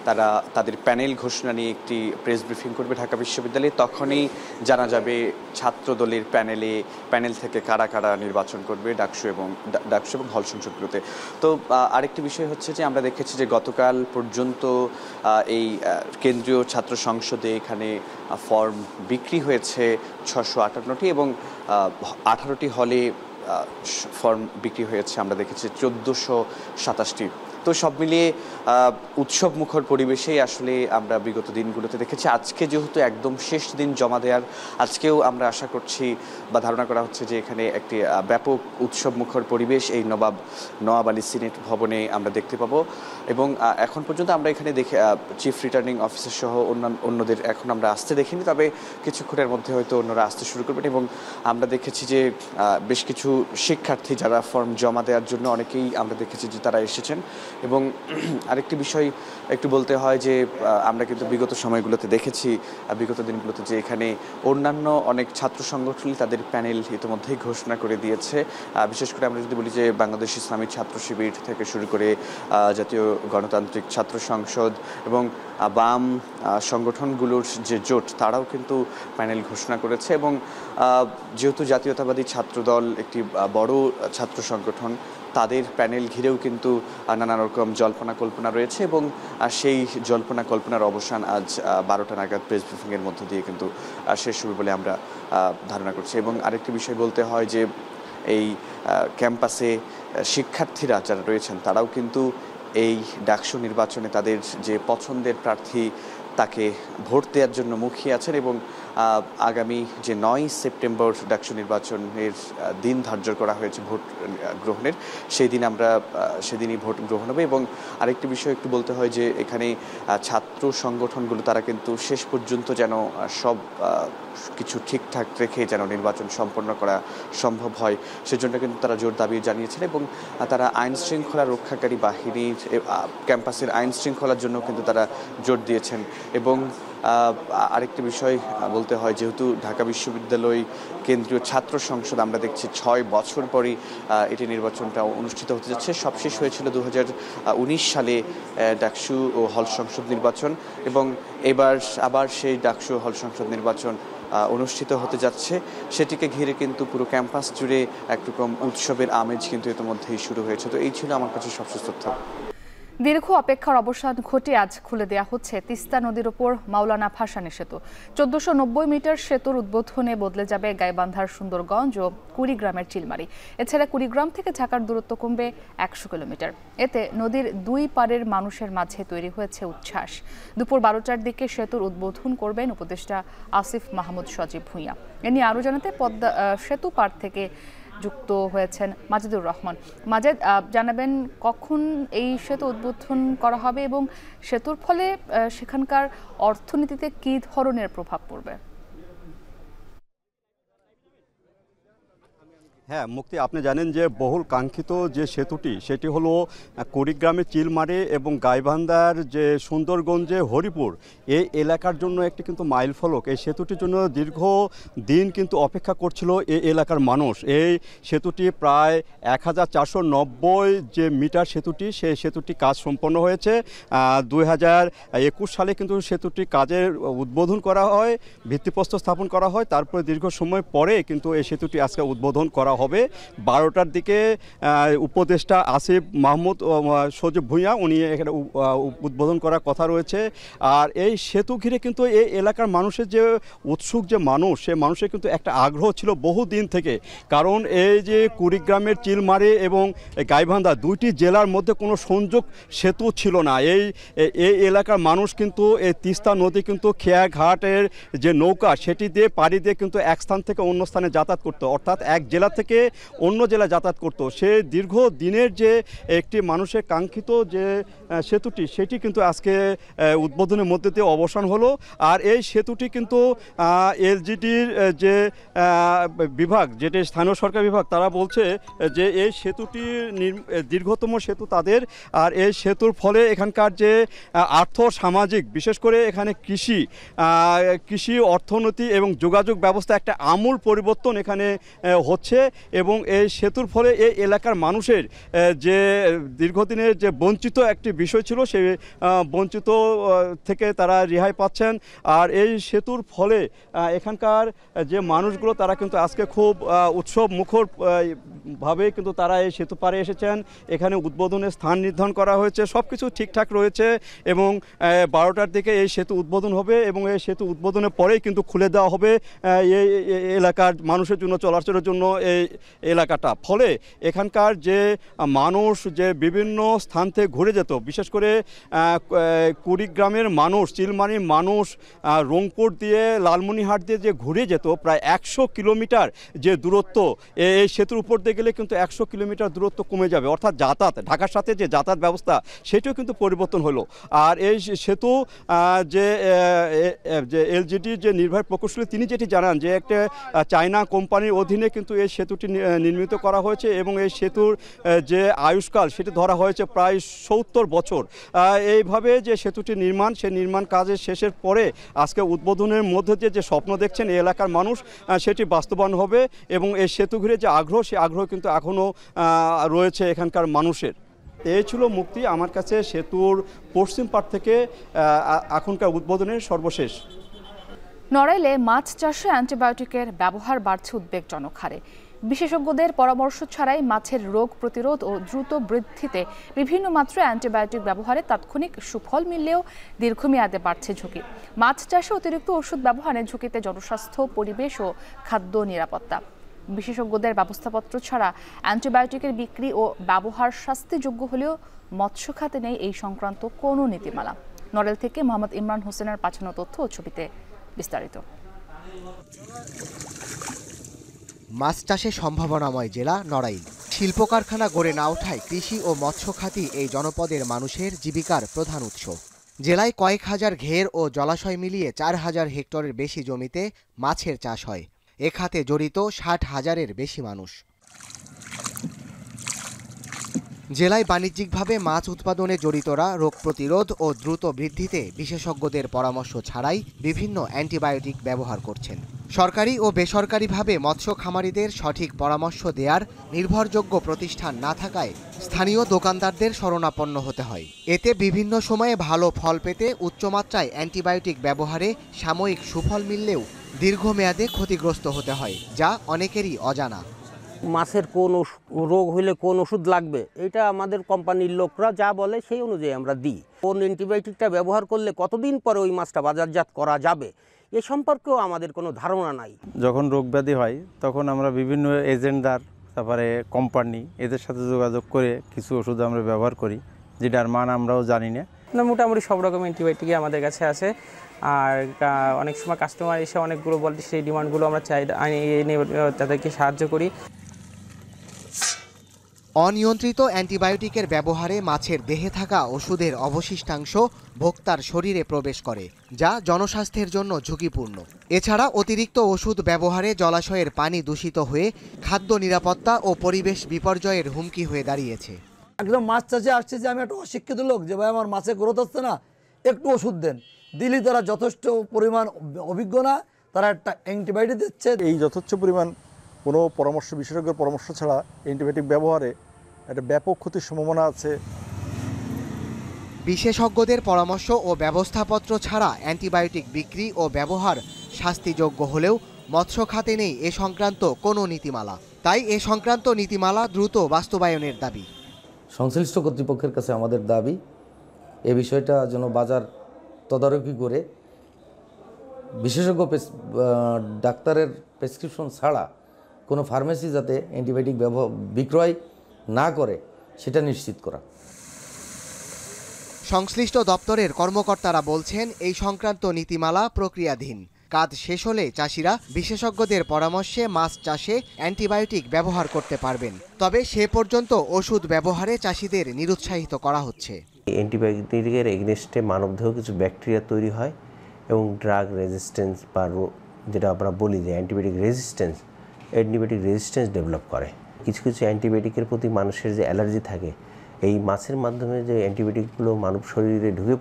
তারা তাদের প্যানেল ঘোষণা নিয়ে একটি প্রেস ব্রিফিং করবে ঢাকা বিশ্ববিদ্যালয়ে। তখনই জানা যাবে ছাত্রদলের প্যানেল থেকে কারা কারা নির্বাচন করবে ডাকসু এবং হল সংসদগুলোতে। তো আরেকটি বিষয় হচ্ছে যে আমরা দেখেছি যে গতকাল পর্যন্ত এই কেন্দ্রীয় ছাত্র সংসদে এখানে ফর্ম বিক্রি হয়েছে 658টি এবং 18টি হলে ফর্ম বিক্রি হয়েছে আমরা দেখেছি 1427টি। তো সব মিলিয়ে উৎসব মুখর পরিবেশেই আসলে আমরা বিগত দিনগুলোতে দেখেছি। আজকে যেহেতু একদম শেষ দিন জমা দেওয়ার, আজকেও আমরা আশা করছি বা ধারণা করা হচ্ছে যে এখানে একটি ব্যাপক উৎসব মুখর পরিবেশ এই নওয়াব আলী সিনেট ভবনে আমরা দেখতে পাবো। এবং এখন পর্যন্ত আমরা এখানে দেখে চিফ রিটার্নিং অফিসার সহ অন্যদের এখন আমরা আসতে দেখিনি, তবে কিছুক্ষণের মধ্যে হয়তো অন্যরা আসতে শুরু করবেন। এবং আমরা দেখেছি যে বেশ কিছু শিক্ষার্থী যারা ফর্ম জমা দেওয়ার জন্য অনেকেই আমরা দেখেছি যে তারা এসেছেন। এবং আরেকটি বিষয় একটু বলতে হয় যে আমরা কিন্তু বিগত সময়গুলোতে দেখেছি, বিগত দিনগুলোতে যে এখানে অন্যান্য অনেক ছাত্র সংগঠনই তাদের প্যানেল ইতিমধ্যেই ঘোষণা করে দিয়েছে। বিশেষ করে আমরা যদি বলি যে বাংলাদেশ ইসলামী ছাত্র শিবির থেকে শুরু করে জাতীয় গণতান্ত্রিক ছাত্র সংসদ এবং বাম সংগঠনগুলোর যে জোট, তারাও কিন্তু প্যানেল ঘোষণা করেছে। এবং যেহেতু জাতীয়তাবাদী ছাত্রদল একটি বড় ছাত্র সংগঠন, তাদের প্যানেল ঘিরেও কিন্তু নানা রকম জল্পনা কল্পনা রয়েছে এবং সেই জল্পনা কল্পনার অবসান আজ 12টা নাগাদ প্রেস ব্রিফিংয়ের মধ্য দিয়ে কিন্তু শেষ হবে বলে আমরা ধারণা করছি। এবং আরেকটি বিষয় বলতে হয় যে এই ক্যাম্পাসে শিক্ষার্থীরা যারা রয়েছেন তারাও কিন্তু এই ডাকসু নির্বাচনে তাদের যে পছন্দের প্রার্থী তাকে ভোট দেওয়ার জন্য মুখিয়ে আছেন এবং আগামী যে 9 সেপ্টেম্বর ডাকসু নির্বাচনের দিন ধার্য করা হয়েছে ভোট গ্রহণের, সেদিনই ভোট গ্রহণ হবে। এবং আরেকটি বিষয় একটু বলতে হয় যে এখানে ছাত্র সংগঠনগুলো তারা কিন্তু শেষ পর্যন্ত যেন সব কিছু ঠিকঠাক রেখে যেন নির্বাচন সম্পন্ন করা সম্ভব হয় সেজন্য কিন্তু তারা জোর দাবি জানিয়েছেন এবং তারা আইন শৃঙ্খলা রক্ষাকারী বাহিনীর ক্যাম্পাসের আইন শৃঙ্খলার জন্য কিন্তু তারা জোর দিয়েছেন। এবং আরেকটি বিষয় বলতে হয়, যেহেতু ঢাকা বিশ্ববিদ্যালয় কেন্দ্রীয় ছাত্র সংসদ আমরা দেখছি 6 বছর পরই এটি নির্বাচনটা অনুষ্ঠিত হতে যাচ্ছে। সবশেষ হয়েছিল 2019 সালে ডাকসু ও হল সংসদ নির্বাচন এবং এবার আবার সেই ডাকসু হল সংসদ নির্বাচন অনুষ্ঠিত হতে যাচ্ছে। সেটিকে ঘিরে কিন্তু পুরো ক্যাম্পাস জুড়ে একরকম উৎসবের আমেজ কিন্তু ইতিমধ্যেই শুরু হয়েছে। তো এই ছিল আমার কাছে সবশেষ তথ্য। দীর্ঘ অপেক্ষার অবসান ঘটিয়ে আজ খুলে দেওয়া হচ্ছে তিস্তা নদীর ওপর মাওলানা ভাসানী সেতু। 1490 মিটার সেতুর উদ্বোধনে বদলে যাবে গাইবান্ধার সুন্দরগঞ্জ ও কুড়িগ্রামের চিলমারি। এছাড়া কুড়িগ্রাম থেকে ঢাকার দূরত্ব কমবে 100 কিলোমিটার। এতে নদীর দুই পাড়ের মানুষের মাঝে তৈরি হয়েছে উচ্ছ্বাস। দুপুর 12টার দিকে সেতুর উদ্বোধন করবেন উপদেষ্টা আসিফ মাহমুদ সজীব ভুঁইয়া। এ নিয়ে আরও জানাতে পদ্মা সেতু পার থেকে যুক্ত হয়েছেন মাজেদুর রহমান। মাজেদ, জানাবেন কখন এই সেতু উদ্বোধন করা হবে এবং সেতুর ফলে সেখানকার অর্থনীতিতে কী ধরনের প্রভাব পড়বে? হ্যাঁ মুক্তি, আপনি জানেন যে বহুল কাঙ্ক্ষিত যে সেতুটি সেটি হলো কুড়িগ্রামের চিলমারি এবং গাইবান্ধার যে সুন্দরগঞ্জে হরিপুর এই এলাকার জন্য একটি কিন্তু মাইল ফলক। এই সেতুটির জন্য দীর্ঘ দিন কিন্তু অপেক্ষা করছিল এই এলাকার মানুষ। এই সেতুটি প্রায় 1490 যে মিটার সেতুটি, সেই সেতুটি কাজ সম্পন্ন হয়েছে। 2021 সালে কিন্তু সেতুটি কাজের উদ্বোধন করা হয়, ভিত্তিপ্রস্তর স্থাপন করা হয়। তারপরে দীর্ঘ সময় পরে কিন্তু এই সেতুটি আজকে উদ্বোধন করা হবে। 12টার দিকে উপদেষ্টা আসিফ মাহমুদ সজীব ভুঁইয়া উনি এখানে উদ্বোধন করার কথা রয়েছে। আর এই সেতু ঘিরে কিন্তু এই এলাকার মানুষের যে উৎসুক যে মানুষ, সে মানুষের কিন্তু একটা আগ্রহ ছিল বহু দিন থেকে। কারণ এই যে কুড়িগ্রামের চিলমারি এবং গাইবান্ধা দুইটি জেলার মধ্যে কোনো সংযোগ সেতু ছিল না। এই এলাকার মানুষ কিন্তু এই তিস্তা নদী কিন্তু খেয়াঘাটের যে নৌকা সেটি দিয়ে পাড়ি দিয়ে কিন্তু এক স্থান থেকে অন্য স্থানে যাতায়াত করতো, অর্থাৎ এক জেলা থেকে অন্য জেলায় যাতায়াত করতো। সে দীর্ঘ দিনের যে একটি মানুষের কাঙ্ক্ষিত যে সেতুটি সেটি কিন্তু আজকে উদ্বোধনের মধ্যে দিয়ে অবসান হলো। আর এই সেতুটি কিন্তু এলজিডির যে বিভাগ, যেটি স্থানীয় সরকার বিভাগ, তারা বলছে যে এই সেতুটি দীর্ঘতম সেতু তাদের। আর এই সেতুর ফলে এখানকার যে আর্থ সামাজিক, বিশেষ করে এখানে কৃষি অর্থনীতি এবং যোগাযোগ ব্যবস্থা একটা আমূল পরিবর্তন এখানে হচ্ছে। এবং এই সেতুর ফলে এই এলাকার মানুষের যে দীর্ঘদিনের যে বঞ্চিত একটি বিষয় ছিল, সেই বঞ্চিত থেকে তারা রেহাই পাচ্ছেন। আর এই সেতুর ফলে এখানকার যে মানুষগুলো তারা কিন্তু আজকে খুব উৎসব মুখর ভাবে কিন্তু তারা এই সেতু পারে এসেছেন। এখানে উদ্বোধনের স্থান নির্ধারণ করা হয়েছে, সব কিছু ঠিকঠাক রয়েছে এবং 12টার দিকে এই সেতু উদ্বোধন হবে এবং এই সেতু উদ্বোধনের পরেই কিন্তু খুলে দেওয়া হবে এই এলাকার মানুষের জন্য চলাচলের জন্য এই এলাকাটা। ফলে এখানকার যে মানুষ যে বিভিন্ন স্থান থেকে ঘুরে যেত, বিশেষ করে কুড়িগ্রামের মানুষ, চিলমারির মানুষ রংপুর দিয়ে লালমনিরহাট দিয়ে যে ঘুরে যেত প্রায় 100 কিলোমিটার যে দূরত্ব, এই সেতুর উপর দিয়ে গেলে কিন্তু 100 কিলোমিটার দূরত্ব কমে যাবে। অর্থাৎ যাতায়াত, ঢাকার সাথে যে যাতায়াত ব্যবস্থা সেটিও কিন্তু পরিবর্তন হলো। আর এই সেতু যে এলজিডির যে নির্বাহী প্রকৌশলী তিনি যেটি জানান যে একটা চায়না কোম্পানির অধীনে কিন্তু এই সেতুটি নির্মিত করা হয়েছে এবং এই সেতুর যে আয়ুষ্কাল সেটি ধরা হয়েছে প্রায় 70 বছর। এইভাবে যে সেতুটি নির্মাণ, সেই নির্মাণ কাজের শেষের পরে আজকে উদ্বোধনের মধ্যে দিয়ে যে স্বপ্ন দেখছেন এই এলাকার মানুষ, সেটি বাস্তবায়ন হবে এবং এই সেতু ঘিরে যে আগ্রহ, সেই আগ্রহ কিন্তু এখনও রয়েছে এখানকার মানুষের। এই ছিল মুক্তি আমার কাছে সেতুর পশ্চিম পাড় থেকে এখনকার উদ্বোধনের সর্বশেষ। নড়াইলে মাছ চাষে অ্যান্টিবায়োটিকের ব্যবহার বাড়ছে উদ্বেগজনক হারে। বিশেষজ্ঞদের পরামর্শ ছাড়াই মাছের রোগ প্রতিরোধ ও দ্রুত বৃদ্ধিতে বিভিন্ন মাত্রায় অ্যান্টিবায়োটিক ব্যবহারে তাৎক্ষণিক সুফল মিললেও দীর্ঘমেয়াদে বাড়ছে ঝুঁকি। মাছ চাষে অতিরিক্ত ওষুধ ব্যবহারে ঝুঁকিতে জনস্বাস্থ্য, পরিবেশ ও খাদ্য নিরাপত্তা। বিশেষজ্ঞদের ব্যবস্থাপত্র ছাড়া অ্যান্টিবায়োটিকের বিক্রি ও ব্যবহার শাস্তিযোগ্য হলেও মৎস্য খাতে নেই এই সংক্রান্ত কোনো নীতিমালা। নড়াইল থেকে মোহাম্মদ ইমরান হোসেনের পাঠানো তথ্য ও ছবিতে বিস্তারিত। মাছ চাষে সম্ভাবনাময় জেলা নড়াইল। শিল্প কারখানা গড়ে না ওঠায় কৃষি ও মৎস্য খাতই এই জনপদের মানুষের জীবিকার প্রধান উৎস। জেলায় কয়েক হাজার ঘের ও জলাশয় মিলিয়ে 4,000 হেক্টরের বেশি জমিতে মাছের চাষ হয়। এ খাতে জড়িত 60,000-এর বেশি মানুষ। জেলায় বাণিজ্যিকভাবে মাছ উৎপাদনে জড়িতরা রোগ প্রতিরোধ ও দ্রুত বৃদ্ধিতে বিশেষজ্ঞদের পরামর্শ ছাড়াই বিভিন্ন অ্যান্টিবায়োটিক ব্যবহার করছেন। সরকারি ও বেসরকারিভাবে মৎস্য খামারিদের সঠিক পরামর্শ দেওয়ার নির্ভরযোগ্য প্রতিষ্ঠান না থাকায় স্থানীয় দোকানদারদের শরণাপন্ন হতে হয়। এতে বিভিন্ন সময়ে ভালো ফল পেতে উচ্চমাত্রায় অ্যান্টিবায়োটিক ব্যবহারে সাময়িক সুফল মিললেও দীর্ঘমেয়াদে ক্ষতিগ্রস্ত হতে হয়, যা অনেকেরই অজানা। মাছের কোন রোগ হইলে কোন ওষুধ লাগবে এটা আমাদের কোম্পানির লোকরা যা বলে সেই অনুযায়ী আমরা দিই। কোন অ্যান্টিবায়োটিকটা ব্যবহার করলে কতদিন পরে ওই মাছটা বাজারজাত করা যাবে এ সম্পর্কেও আমাদের কোনো ধারণা নাই। যখন রোগ ব্যাধি হয় তখন আমরা বিভিন্ন এজেন্টদার, তারপরে কোম্পানি এদের সাথে যোগাযোগ করে কিছু ওষুধ আমরা ব্যবহার করি, যেটার মান আমরাও জানি না। মোটামুটি সব রকম অ্যান্টিবায়োটিকই আমাদের কাছে আছে। আর অনেক সময় কাস্টমার এসে অনেকগুলো বলতে সেই ডিমান্ডগুলো আমরা তাদেরকে সাহায্য করি। অনিয়ন্ত্রিত অ্যান্টিবায়োটিকের ব্যবহারে মাছের দেহে থাকা ওষুধের অবশিষ্টাংশ ভোক্তার শরীরে প্রবেশ করে, যা জনস্বাস্থ্যের জন্য ঝুঁকিপূর্ণ। এছাড়া অতিরিক্ত ওষুধ ব্যবহারে জলাশয়ের পানি দূষিত হয়ে খাদ্য নিরাপত্তা ও পরিবেশ বিপর্যয়ের হুমকি হয়ে দাঁড়িয়েছে। একদম মাছ চাষে আসছে যে আমি একটা অশিক্ষিত লোক, যে ভাই আমার মাছে গ্রোথ হচ্ছে না, একটু ওষুধ দেন। দিলি তারা যথেষ্ট পরিমাণ অভিজ্ঞ না, তারা একটা অ্যান্টিবায়োটিক দিচ্ছে। এই যথেষ্ট পরিমাণ কোনো পরামর্শ, বিশেষজ্ঞের পরামর্শ ছাড়া অ্যান্টিবায়োটিক ব্যবহারে একটা ব্যাপক ক্ষতির সম্ভাবনা আছে। বিশেষজ্ঞদের পরামর্শ ও ব্যবস্থাপত্র ছাড়া অ্যান্টিবায়োটিক বিক্রি ও ব্যবহার শাস্তিযোগ্য হলেও মৎস্য খাতে নেই এ সংক্রান্ত কোনো নীতিমালা। তাই এ সংক্রান্ত নীতিমালা দ্রুত বাস্তবায়নের দাবি। সংশ্লিষ্ট কর্তৃপক্ষের কাছে আমাদের দাবি এ বিষয়টা যেন বাজার তদারকি করে বিশেষজ্ঞ ডাক্তারের প্রেসক্রিপশন ছাড়া কোনো ফার্মেসি যাতে অ্যান্টিবায়োটিক বিক্রয় না করে সেটা নিশ্চিত করা। সংশ্লিষ্ট দপ্তরের কর্মকর্তারা বলছেন এই সংক্রান্ত নীতিমালা প্রক্রিয়াধীন। কাজ শেষ হলে চাষিরা বিশেষজ্ঞদের পরামর্শে মাছ চাষে অ্যান্টিবায়োটিক ব্যবহার করতে পারবেন। তবে সে পর্যন্ত ওষুধ ব্যবহারে চাষিদের নিরুৎসাহিত করা হচ্ছে। অ্যান্টিবায়োটিকের এগেনস্টে মানবদেহ কিছু ব্যাকটেরিয়া তৈরি হয় এবং ড্রাগ রেজিস্ট্যান্স বা যেটা আমরা বলি যে অ্যান্টিবায়োটিক রেজিস্ট্যান্স ডেভেলপ করে। কিছু কিছু অ্যান্টিবায়োটিকের প্রতি মানুষের যে অ্যালার্জি থাকে, এই মাছের মাধ্যমে যে অ্যান্টিবায়োটিকগুলো মানব শরীরে ঢুকে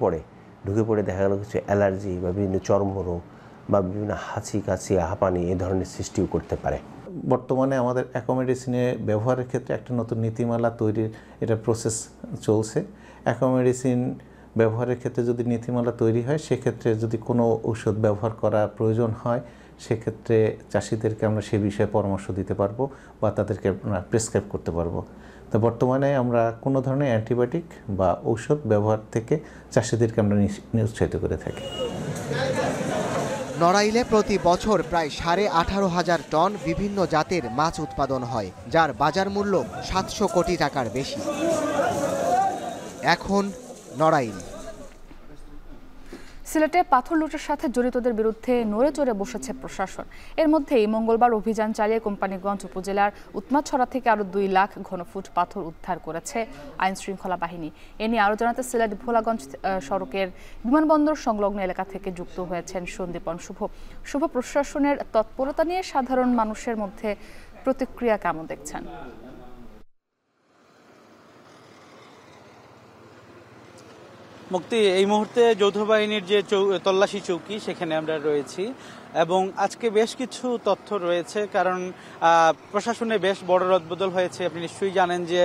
পড়ে দেখা গেল কিছু অ্যালার্জি বা বিভিন্ন চর্মরোগ বা বিভিন্ন হাঁচি কাশি হাঁপানি এই ধরনের সৃষ্টিও করতে পারে। বর্তমানে আমাদের অ্যাকোমেডিসিনে ব্যবহারের ক্ষেত্রে একটা নতুন নীতিমালা তৈরির এটা প্রসেস চলছে। অ্যাকোমেডিসিন ব্যবহারের ক্ষেত্রে যদি নীতিমালা তৈরি হয়, সেক্ষেত্রে যদি কোনো ঔষধ ব্যবহার করার প্রয়োজন হয়, সেক্ষেত্রে চাষিদেরকে আমরা সে বিষয়ে পরামর্শ দিতে পারবো বা তাদেরকে আমরা প্রেসক্রাইব করতে পারবো। তো বর্তমানে আমরা কোনো ধরনের অ্যান্টিবায়োটিক বা ঔষধ ব্যবহার থেকে চাষিদেরকে আমরা নিরুৎসাহিত করে থাকি। নড়াইলে প্রতি বছর প্রায় 18,500 টন বিভিন্ন জাতের মাছ উৎপাদন হয়, যার বাজার মূল্য 700 কোটি টাকার বেশি। এখন নড়াইল। সিলেটে পাথর লুটের সাথে জড়িতদের বিরুদ্ধে নড়ে চড়ে বসেছে প্রশাসন। এর মধ্যেই মঙ্গলবার অভিযান চালিয়ে কোম্পানিগঞ্জ উপজেলার উৎমাছড়া থেকে আরও 2 লাখ ঘনফুট পাথর উদ্ধার করেছে আইন শৃঙ্খলা বাহিনী। এ নিয়ে আরও জানাতে সিলেট ভোলাগঞ্জ সড়কের বিমানবন্দর সংলগ্ন এলাকা থেকে যুক্ত হয়েছেন সন্দীপন শুভ। প্রশাসনের তৎপরতা নিয়ে সাধারণ মানুষের মধ্যে প্রতিক্রিয়া কেমন দেখছেন? মুক্তি, এই মুহূর্তে যৌথ বাহিনীর যে তল্লাশি চৌকি সেখানে আমরা রয়েছি এবং আজকে বেশ কিছু তথ্য রয়েছে, কারণ প্রশাসনে বেশ বড় রদবদল হয়েছে। আপনি নিশ্চয়ই জানেন যে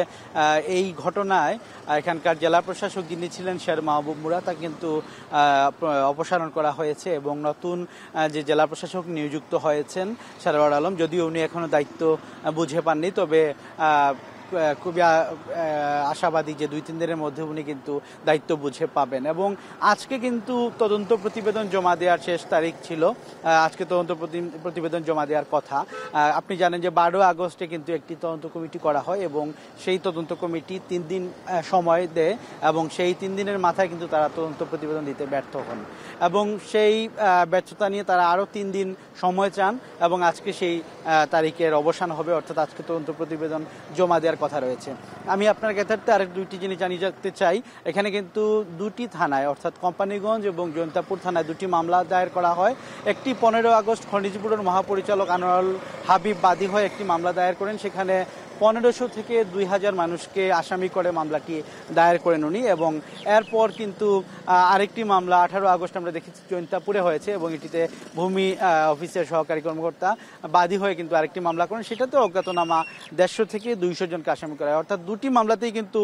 এই ঘটনায় এখানকার জেলা প্রশাসক যিনি ছিলেন শের মাহবুব মুরা, তা কিন্তু অপসারণ করা হয়েছে এবং নতুন যে জেলা প্রশাসক নিযুক্ত হয়েছেন সারোয়ার আলম, যদিও উনি এখনো দায়িত্ব বুঝে পাননি, তবে খুবই আশাবাদী যে 2-3 দিনের মধ্যে উনি কিন্তু দায়িত্ব বুঝে পাবেন। এবং আজকে কিন্তু তদন্ত প্রতিবেদন জমা দেওয়ার শেষ তারিখ ছিল, আজকে তদন্ত প্রতিবেদন জমা দেওয়ার কথা। আপনি জানেন যে 12 আগস্টে কিন্তু একটি তদন্ত কমিটি করা হয় এবং সেই তদন্ত কমিটি 3 দিন সময় দেয় এবং সেই 3 দিনের মাথায় কিন্তু তারা তদন্ত প্রতিবেদন দিতে ব্যর্থ হন এবং সেই ব্যর্থতা নিয়ে তারা আরও 3 দিন সময় চান এবং আজকে সেই তারিখের অবসান হবে, অর্থাৎ আজকে তদন্ত প্রতিবেদন জমা দেওয়ার কথা রয়েছে। আমি আপনার কাছে আরেক 2টি জিনিস জানিয়ে যেতে চাই। এখানে কিন্তু 2টি থানায় অর্থাৎ কোম্পানিগঞ্জ এবং জৈন্তাপুর থানায় 2টি মামলা দায়ের করা হয়। একটি 15 আগস্ট খনিজ ব্যুরোর মহাপরিচালক আনোয়ারুল হাবিব বাদী হয়ে একটি মামলা দায়ের করেন, সেখানে 1500 থেকে 2000 মানুষকে আসামি করে মামলাটি দায়ের করেন উনি। এবং এরপর কিন্তু আরেকটি মামলা 18 আগস্ট আমরা দেখেছি জৈন্তাপুরে হয়েছে এবং এটিতে ভূমি অফিসের সহকারী কর্মকর্তা বাদী হয়ে কিন্তু আরেকটি মামলা করেন, সেটাতে অজ্ঞাতনামা 150 থেকে 200 জনকে আসামি করা হয়। অর্থাৎ 2টি মামলাতেই কিন্তু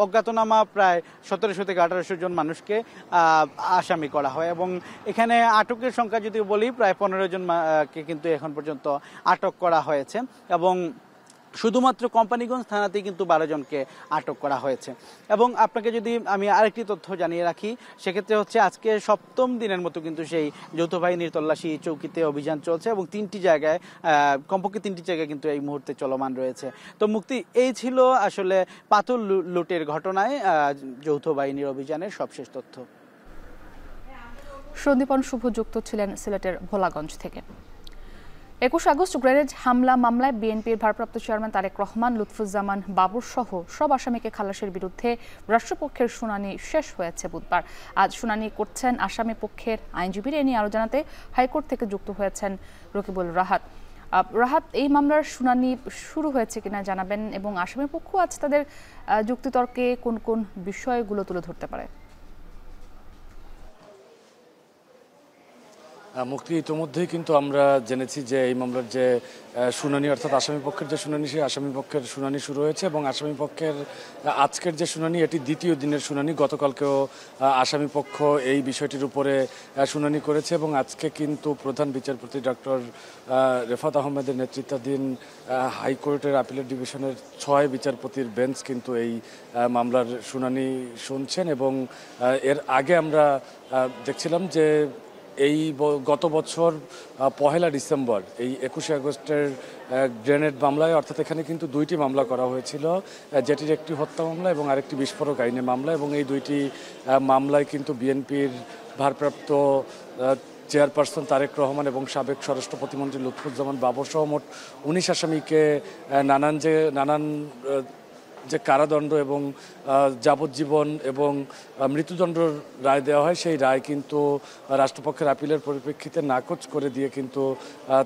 অজ্ঞাতনামা প্রায় 1700 থেকে 1800 জন মানুষকে আসামি করা হয় এবং এখানে আটকের সংখ্যা যদি বলি প্রায় 15 জনকে কিন্তু এখন পর্যন্ত আটক করা হয়েছে এবং শুধুমাত্র কোম্পানিগঞ্জ থানাতেই কিন্তু 12 জনকে আটক করা হয়েছে। এবং আপনাকে যদি আমি আরেকটি তথ্য জানিয়ে রাখি, সেক্ষেত্রে হচ্ছে আজকে 7ম দিনের মতো কিন্তু সেই যৌথ বাহিনীর তল্লাশি চৌকিতে অভিযান চলছে এবং 3টি জায়গায় কমপক্ষে 3টি জায়গায় কিন্তু এই মুহূর্তে চলমান রয়েছে। তো মুক্তি, এই ছিল আসলে পাথর লুটের ঘটনায় যৌথ বাহিনীর অভিযানের সবশেষ তথ্য। সন্দীপন শুভ যুক্ত ছিলেন সিলেটের ভোলাগঞ্জ থেকে। 21 আগস্ট গ্রেনেড হামলা মামলায় বিএনপির ভারপ্রাপ্ত চেয়ারম্যান তারেক রহমান, লুৎফুজ্জামান বাবুর সহ সব আসামিকে খালাসের বিরুদ্ধে রাষ্ট্রপক্ষের শুনানি শেষ হয়েছে বুধবার। আজ শুনানি করছেন আসামি পক্ষের আইনজীবীরা। এ নিয়ে আরও জানাতে হাইকোর্ট থেকে যুক্ত হয়েছেন রকিবুল রাহাত। রাহাত, এই মামলার শুনানি শুরু হয়েছে কিনা জানাবেন এবং আসামি পক্ষ আজ তাদের যুক্তিতর্কে কোন কোন বিষয়গুলো তুলে ধরতে পারে? মুক্তি, ইতিমধ্যেই কিন্তু আমরা জেনেছি যে এই মামলার যে শুনানি অর্থাৎ আসামি পক্ষের যে শুনানি, সেই আসামি পক্ষের শুনানি শুরু হয়েছে এবং আসামি পক্ষের আজকের যে শুনানি এটি দ্বিতীয় দিনের শুনানি। গতকালকেও আসামি পক্ষ এই বিষয়টির উপরে শুনানি করেছে এবং আজকে কিন্তু প্রধান বিচারপতি ডক্টর রেফাত আহমেদের নেতৃত্বাধীন হাইকোর্টের আপিলের ডিভিশনের 6 বিচারপতির বেঞ্চ কিন্তু এই মামলার শুনানি শুনছেন। এবং এর আগে আমরা দেখছিলাম যে এই গত বছর 1 ডিসেম্বর এই 21 আগস্টের গ্রেনেড মামলায়, অর্থাৎ এখানে কিন্তু 2টি মামলা করা হয়েছিল, যেটির একটি হত্যা মামলা এবং আরেকটি বিস্ফোরক আইনে মামলা। এবং এই 2টি মামলায় কিন্তু বিএনপির ভারপ্রাপ্ত চেয়ারপারসন তারেক রহমান এবং সাবেক স্বরাষ্ট্র প্রতিমন্ত্রী লুৎফুজ্জামান বাবর সহ মোট 19 আসামিকে নানান যে কারাদণ্ড এবং যাবজ্জীবন এবং মৃত্যুদণ্ডের রায় দেওয়া হয়, সেই রায় কিন্তু রাষ্ট্রপক্ষের আপিলের পরিপ্রেক্ষিতে নাকচ করে দিয়ে কিন্তু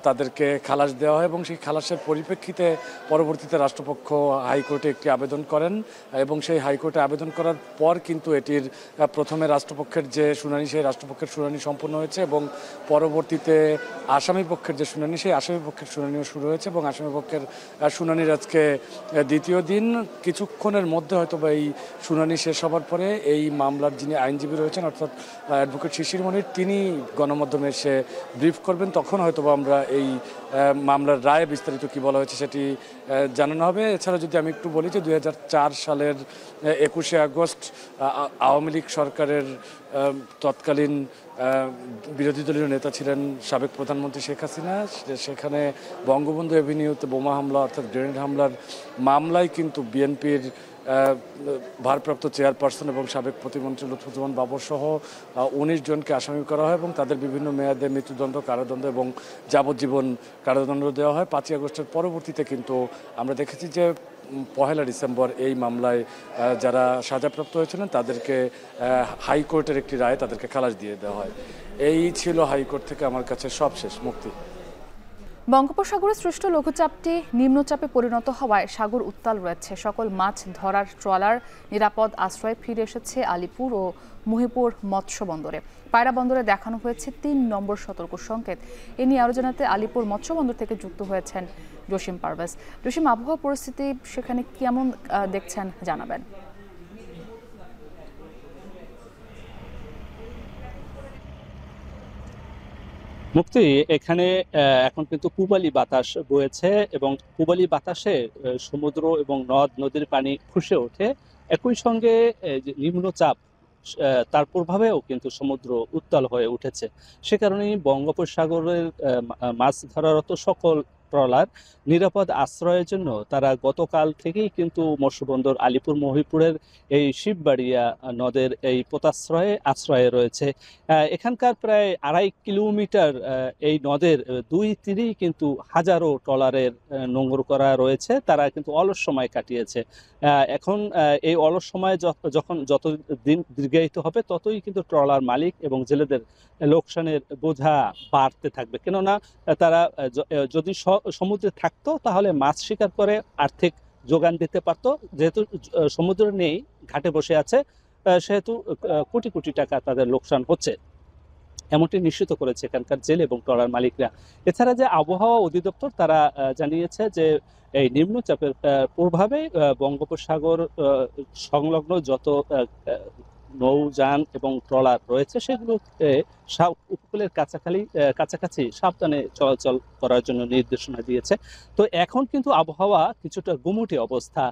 তাদেরকে খালাস দেওয়া হয় এবং সেই খালাসের পরিপ্রেক্ষিতে পরবর্তীতে রাষ্ট্রপক্ষ হাইকোর্টে একটি আবেদন করেন এবং সেই হাইকোর্টে আবেদন করার পর কিন্তু এটির প্রথমে রাষ্ট্রপক্ষের যে শুনানি, সেই রাষ্ট্রপক্ষের শুনানি সম্পন্ন হয়েছে এবং পরবর্তীতে আসামি পক্ষের যে শুনানি, সেই আসামি পক্ষের শুনানিও শুরু হয়েছে এবং আসামি পক্ষের শুনানির আজকে দ্বিতীয় দিন। কিছুক্ষণের মধ্যে হয়তো বা এই শুনানি শেষ হবার পরে এই মামলার যিনি আইনজীবী রয়েছেন অর্থাৎ অ্যাডভোকেট শিশির মনির, তিনি গণমাধ্যমে এসে ব্রিফ করবেন। তখন হয়তো বা আমরা এই মামলার রায়ে বিস্তারিত কি বলা হয়েছে সেটি জানানো হবে। এছাড়া যদি আমি একটু বলি যে 2004 সালের 21 আগস্ট আওয়ামী লীগ সরকারের তৎকালীন বিরোধী দলীয় নেতা ছিলেন সাবেক প্রধানমন্ত্রী শেখ হাসিনা। সেখানে বঙ্গবন্ধু এভিনিউতে বোমা হামলা অর্থাৎ গ্রেনেড হামলার মামলায় কিন্তু বিএনপির ভারপ্রাপ্ত চেয়ারপারসন এবং সাবেক প্রতিমন্ত্রী লুৎফুজ্জামান বাবর সহ 19 জনকে আসামি করা হয় এবং তাদের বিভিন্ন মেয়াদে মৃত্যুদণ্ড, কারাদণ্ড এবং যাবজ্জীবন কারাদণ্ড দেওয়া হয়। 5 আগস্টের পরবর্তীতে কিন্তু আমরা দেখেছি যে 1 ডিসেম্বর এই মামলায় যারা সাজাপ্রাপ্ত হয়েছিলেন তাদেরকে হাইকোর্টের একটি রায় তাদেরকে খালাস দিয়ে দেওয়া হয়। এই ছিল হাইকোর্ট থেকে আমার কাছে সবশেষ। মুক্তি। বঙ্গোপসাগরে সৃষ্ট লঘুচাপটি নিম্নচাপে পরিণত হওয়ায় সাগর উত্তাল রয়েছে। সকল মাছ ধরার ট্রলার নিরাপদ আশ্রয়ে ফিরে এসেছে আলিপুর ও মহিপুর মৎস্য বন্দরে। পায়রা বন্দরে দেখানো হয়েছে 3 নম্বর সতর্ক সংকেত। এ নিয়ে আরো জানাতে আলিপুর মৎস্য বন্দর থেকে যুক্ত হয়েছেন জসিম পারভেজ। জসিম, আবহাওয়া পরিস্থিতি সেখানে কেমন দেখছেন জানাবেন? মুক্তি, এখানে এখন কিন্তু পূবালি বাতাস বয়েছে এবং পূবালি বাতাসে সমুদ্র এবং নদ নদীর পানি ফুঁসে ওঠে। একই সঙ্গে যে নিম্নচাপ তার প্রভাবেও কিন্তু সমুদ্র উত্তাল হয়ে উঠেছে। সে কারণেই বঙ্গোপসাগরের মাছ ধরারত সকল ট্রলার নিরাপদ আশ্রয়ের জন্য তারা গতকাল থেকেই কিন্তু মৎস্যবন্দর আলিপুর মহিপুরের এই শিববাড়িয়া নদের এই পোতাশ্রয়ে আশ্রয়ে রয়েছে। এখানকার প্রায় 2.5 কিলোমিটার এই নদের দুই তীরেই কিন্তু হাজারো ট্রলারের নোঙর করা রয়েছে। তারা কিন্তু অলস সময় কাটিয়েছে। এখন এই অলস সময় যখন যত দিন দীর্ঘায়িত হবে ততই কিন্তু ট্রলার মালিক এবং জেলেদের লোকসানের বোঝা বাড়তে থাকবে। কেননা তারা যদি সমুদ্রে থাকতো তাহলে মাছ শিকার করে আর্থিক যোগান দিতে পারতো। যেহেতু সমুদ্র নেই, ঘাটে বসে আছে, সেহেতু কোটি কোটি টাকা তাদের লোকসান হচ্ছে, এমনটি নিশ্চিত করেছে এখানকার জেলে এবং ট্রলার মালিকরা। এছাড়া যে আবহাওয়া অধিদপ্তর তারা জানিয়েছে যে এই নিম্নচাপের প্রভাবে বঙ্গোপসাগর সংলগ্ন যত নৌযান এবং ট্রলার রয়েছে সেগুলোতে উপকূলের কাছাকাছি সাবধানে চলাচল করার জন্য নির্দেশনা দিয়েছে। তো এখন কিন্তু আবহাওয়া কিছুটা গুমোটি অবস্থা,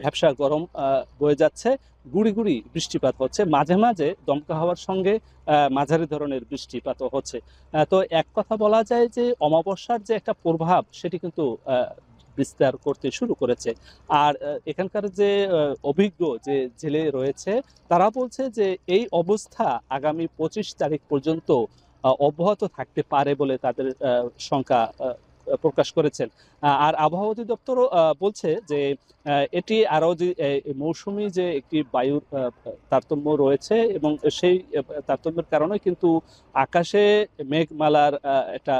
ভ্যাপসা গরম বয়ে যাচ্ছে, গুড়ি গুড়ি বৃষ্টিপাত হচ্ছে, মাঝে মাঝে দমকা হাওয়ার সঙ্গে মাঝারি ধরনের বৃষ্টিপাতও হচ্ছে। তো এক কথা বলা যায় যে অমাবস্যার যে একটা প্রভাব সেটি কিন্তু বিস্তার করতে শুরু করেছে। আর এখানকার যে অভিজ্ঞ যে জেলে রয়েছে তারা বলছে যে এই অবস্থা আগামী 25 তারিখ পর্যন্ত অব্যাহত থাকতে পারে বলে তাদের শঙ্কা প্রকাশ করেছেন। আর আবহাওয়া অধিদপ্তরও বলছে যে এটি আরও যে মৌসুমি যে একটি বায়ুর তারতম্য রয়েছে এবং সেই তারতম্যের কারণে কিন্তু আকাশে মেঘমালার একটা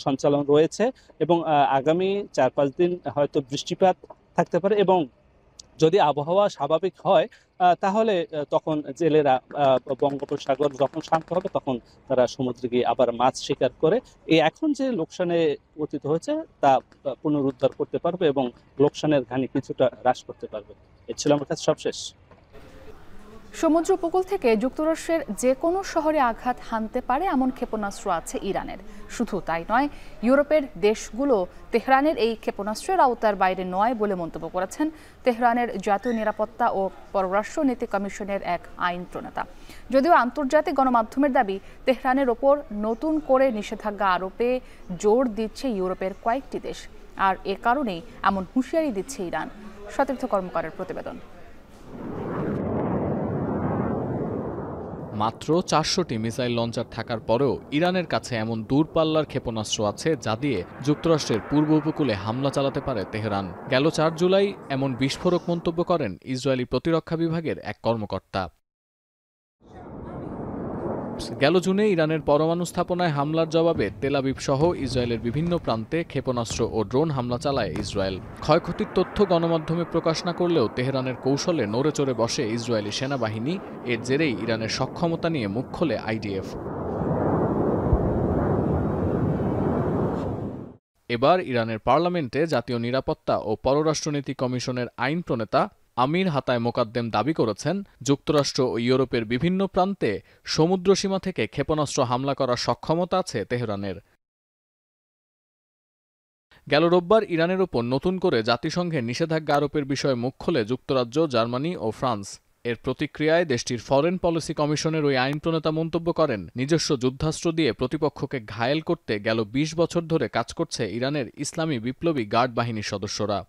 সঞ্চালন রয়েছে এবং আগামী 4-5 দিন হয়তো বৃষ্টিপাত থাকতে পারে। এবং যদি আবহাওয়া স্বাভাবিক হয় তাহলে তখন জেলেরা বঙ্গোপসাগর যখন শান্ত হবে তখন তারা সমুদ্রে গিয়ে আবার মাছ শিকার করে এই এখন যে লোকসানে পতিত হয়েছে তা পুনরুদ্ধার করতে পারবে এবং লোকসানের ঘানি কিছুটা হ্রাস করতে পারবে। এ ছিল আমার কাছে সবশেষ। সমুদ্র উপকূল থেকে যুক্তরাষ্ট্রের যে কোনো শহরে আঘাত হানতে পারে এমন ক্ষেপণাস্ত্র আছে ইরানের। শুধু তাই নয়, ইউরোপের দেশগুলো তেহরানের এই ক্ষেপণাস্ত্রের আওতার বাইরে নয় বলে মন্তব্য করেছেন তেহরানের জাতীয় নিরাপত্তা ও পররাষ্ট্র নীতি কমিশনের এক আইন প্রণেতা। যদিও আন্তর্জাতিক গণমাধ্যমের দাবি তেহরানের ওপর নতুন করে নিষেধাজ্ঞা আরোপে জোর দিচ্ছে ইউরোপের কয়েকটি দেশ, আর এ কারণেই এমন হুঁশিয়ারি দিচ্ছে ইরান। সতীর্থ কর্মকারের প্রতিবেদন। মাত্র 400টি মিসাইল লঞ্চার থাকার পরেও ইরানের কাছে এমন দূরপাল্লার ক্ষেপণাস্ত্র আছে যা দিয়ে যুক্তরাষ্ট্রের পূর্ব উপকূলে হামলা চালাতে পারে তেহরান। গেল 4 জুলাই এমন বিস্ফোরক মন্তব্য করেন ইসরায়েলি প্রতিরক্ষা বিভাগের এক কর্মকর্তা। গেল জুনে ইরানের পরমাণু স্থাপনায় হামলার জবাবে তেল আবিব সহ ইসরায়েলের বিভিন্ন প্রান্তে ক্ষেপণাস্ত্র ও ড্রোন হামলা চালায় ইসরায়েল। ক্ষয়ক্ষতির তথ্য গণমাধ্যমে প্রকাশ না করলেও তেহরানের কৌশলে নড়ে চড়ে বসে ইসরায়েলি সেনাবাহিনী। এর জেরেই ইরানের সক্ষমতা নিয়ে মুখ খোলে আইডিএফ। এবার ইরানের পার্লামেন্টে জাতীয় নিরাপত্তা ও পররাষ্ট্রনীতি কমিশনের আইন প্রণেতা আমির হাতায় মোকাদ্দেম দাবি করেছেন যুক্তরাষ্ট্র ও ইউরোপের বিভিন্ন প্রান্তে সমুদ্রসীমা থেকে ক্ষেপণাস্ত্র হামলা করার সক্ষমতা আছে তেহরানের। গেল রোববার ইরানের ওপর নতুন করে জাতিসংঘের নিষেধাজ্ঞা আরোপের বিষয়ে মুখ খোলে যুক্তরাজ্য, জার্মানি ও ফ্রান্স। এর প্রতিক্রিয়ায় দেশটির ফরেন পলিসি কমিশনের ওই আইন প্রণেতা মন্তব্য করেন, নিজস্ব যুদ্ধাস্ত্র দিয়ে প্রতিপক্ষকে ঘায়েল করতে গেল 20 বছর ধরে কাজ করছে ইরানের ইসলামী বিপ্লবী গার্ড বাহিনীর সদস্যরা।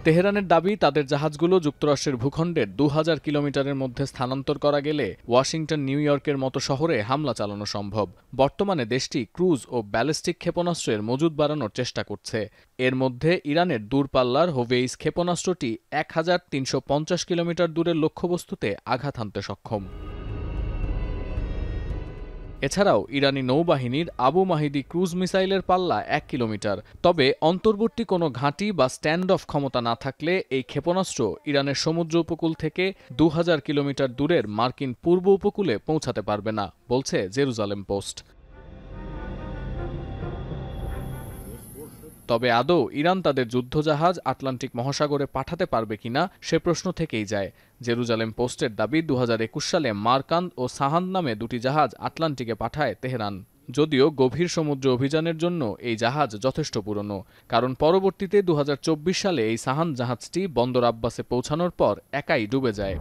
তেহরানের দাবি, তাদের জাহাজগুলো যুক্তরাষ্ট্রের ভূখণ্ডের 2000 কিলোমিটারের মধ্যে স্থানান্তর করা গেলে ওয়াশিংটন, নিউ ইয়র্কের মতো শহরে হামলা চালানো সম্ভব। বর্তমানে দেশটি ক্রুজ ও ব্যালিস্টিক ক্ষেপণাস্ত্রের মজুদ বাড়ানোর চেষ্টা করছে। এর মধ্যে ইরানের দূরপাল্লার হোভেইস ক্ষেপণাস্ত্রটি 1350 কিলোমিটার দূরের লক্ষ্যবস্তুতে আঘাত হানতে সক্ষম। এছাড়াও ইরানি নৌবাহিনীর আবু মাহিদি ক্রুজ মিসাইলের পাল্লা 1 কিলোমিটার। তবে অন্তর্বর্তী কোনো ঘাঁটি বা স্ট্যান্ড অফ ক্ষমতা না থাকলে এই ক্ষেপণাস্ত্র ইরানের সমুদ্র উপকূল থেকে 2000 কিলোমিটার দূরের মার্কিন পূর্ব উপকূলে পৌঁছাতে পারবে না, বলছে জেরুজালেম পোস্ট। তবে আদৌ ইরান তাদের যুদ্ধজাহাজ আটলান্টিক মহাসাগরে পাঠাতে পারবে কিনা সে প্রশ্ন থেকেই যায়। জেরুজালেম পোস্টের দাবি 2021 সালে মার্কান্দ ও সাহান্দ নামে দুটি জাহাজ আটলান্টিকে পাঠায় তেহরান। যদিও গভীর সমুদ্র অভিযানের জন্য এই জাহাজ যথেষ্ট পুরনো, কারণ পরবর্তীতে 2024 সালে এই সাহান্দ জাহাজটি বন্দর আব্বাসে পৌঁছানোর পর একাই ডুবে যায়।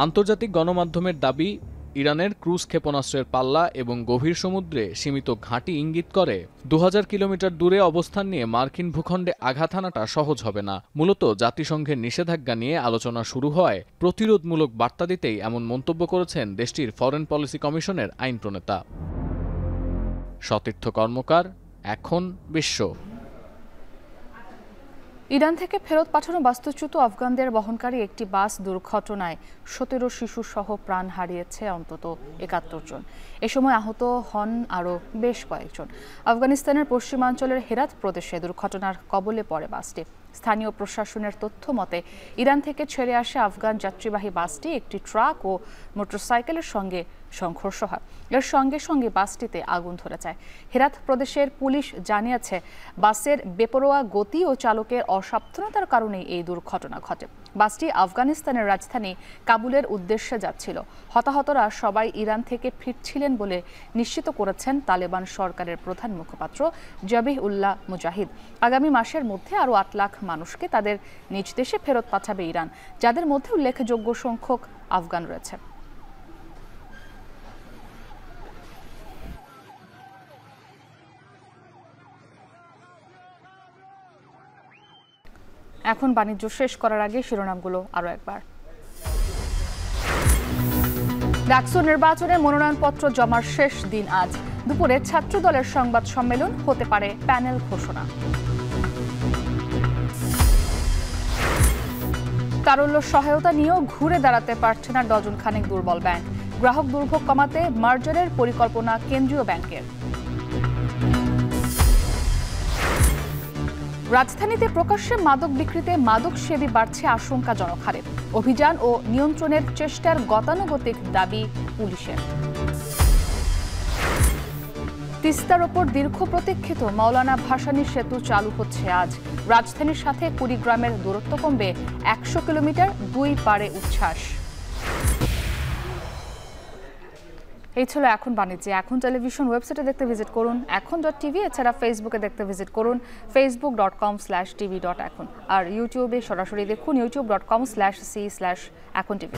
আন্তর্জাতিক গণমাধ্যমের দাবি, ইরানের ক্রুজ ক্ষেপণাস্ত্রের পাল্লা এবং গভীর সমুদ্রে সীমিত ঘাঁটি ইঙ্গিত করে 2000 কিলোমিটার দূরে অবস্থান নিয়ে মার্কিন ভূখণ্ডে আঘাত হানাটা সহজ হবে না। মূলত জাতিসংঘের নিষেধাজ্ঞা নিয়ে আলোচনা শুরু হয় প্রতিরোধমূলক বার্তা দিতেই এমন মন্তব্য করেছেন দেশটির ফরেন পলিসি কমিশনের আইন প্রণেতা। সতীর্থ কর্মকার, এখন বিশ্ব। ইরান থেকে ফেরত পাঠানো বাস্তুচ্যুত আফগানদের বহনকারী একটি বাস দুর্ঘটনায় 17 শিশু সহ প্রাণ হারিয়েছে অন্তত 71 জন। এ সময় আহত হন আরও বেশ কয়েকজন। আফগানিস্তানের পশ্চিমাঞ্চলের হেরাত প্রদেশে দুর্ঘটনার কবলে পড়ে বাসটি। স্থানীয় প্রশাসনের তথ্য মতে ইরান থেকে ছেড়ে আসে আফগান যাত্রীবাহী বাসটি একটি ট্রাক ও মোটরসাইকেলের সঙ্গে সংঘর্ষ হয়। এর সঙ্গে সঙ্গে বাসটিতে আগুন ধরে যায়। হেরাত প্রদেশের পুলিশ জানিয়েছে বাসের বেপরোয়া গতি ও চালকের অসাবধানতার কারণে এই দুর্ঘটনা ঘটে। বাসটি আফগানিস্তানের রাজধানী কাবুলের উদ্দেশ্যে যাচ্ছিল। হতাহতরা সবাই ইরান থেকে ফিরছিলেন বলে নিশ্চিত করেছেন তালেবান সরকারের প্রধান মুখপাত্র জবিহ উল্লাহ মুজাহিদ। আগামী মাসের মধ্যে আরও 8 লাখ মানুষকে তাদের নিজ দেশে ফেরত পাঠাবে ইরান, যাদের মধ্যে উল্লেখযোগ্য সংখ্যক আফগান রয়েছে। এখন বাণিজ্য শেষ করার আগে শিরোনামগুলো আরও একবার। ডাকসু নির্বাচনে মনোনয়নপত্র জমার শেষ দিন আজ। দুপুরে ছাত্র দলের সংবাদ সম্মেলন, হতে পারে প্যানেল ঘোষণা। তারল্য সহায়তা নিয়েও ঘুরে দাঁড়াতে পারছে না ডজন খানেক দুর্বল ব্যাংক। গ্রাহক দুর্ভোগ কমাতে মার্জারের পরিকল্পনা কেন্দ্রীয় ব্যাংকের। রাজধানীতে প্রকাশ্যে মাদক বিক্রিতে মাদক সেবী বাড়ছে আশঙ্কাজনক হারে। অভিযান ও নিয়ন্ত্রণের চেষ্টার গতানুগতিক দাবি পুলিশের। তিস্তার ওপর দীর্ঘ প্রতীক্ষিত মাওলানা ভাসানী সেতু চালু হচ্ছে আজ। রাজধানীর সাথে কুড়িগ্রামের দূরত্ব কমবে 100 কিলোমিটার, 2 পারে উচ্ছ্বাস। এই ছিল এখন বাণিজ্যে। এখন টেলিভিশন ওয়েবসাইটে দেখতে ভিজিট করুন এখন.tv। এছাড়া ফেসবুকে দেখতে ভিজিট করুন facebook.com/tv.এখন। আর ইউটিউবে সরাসরি দেখুন youtube.com/c/echontv।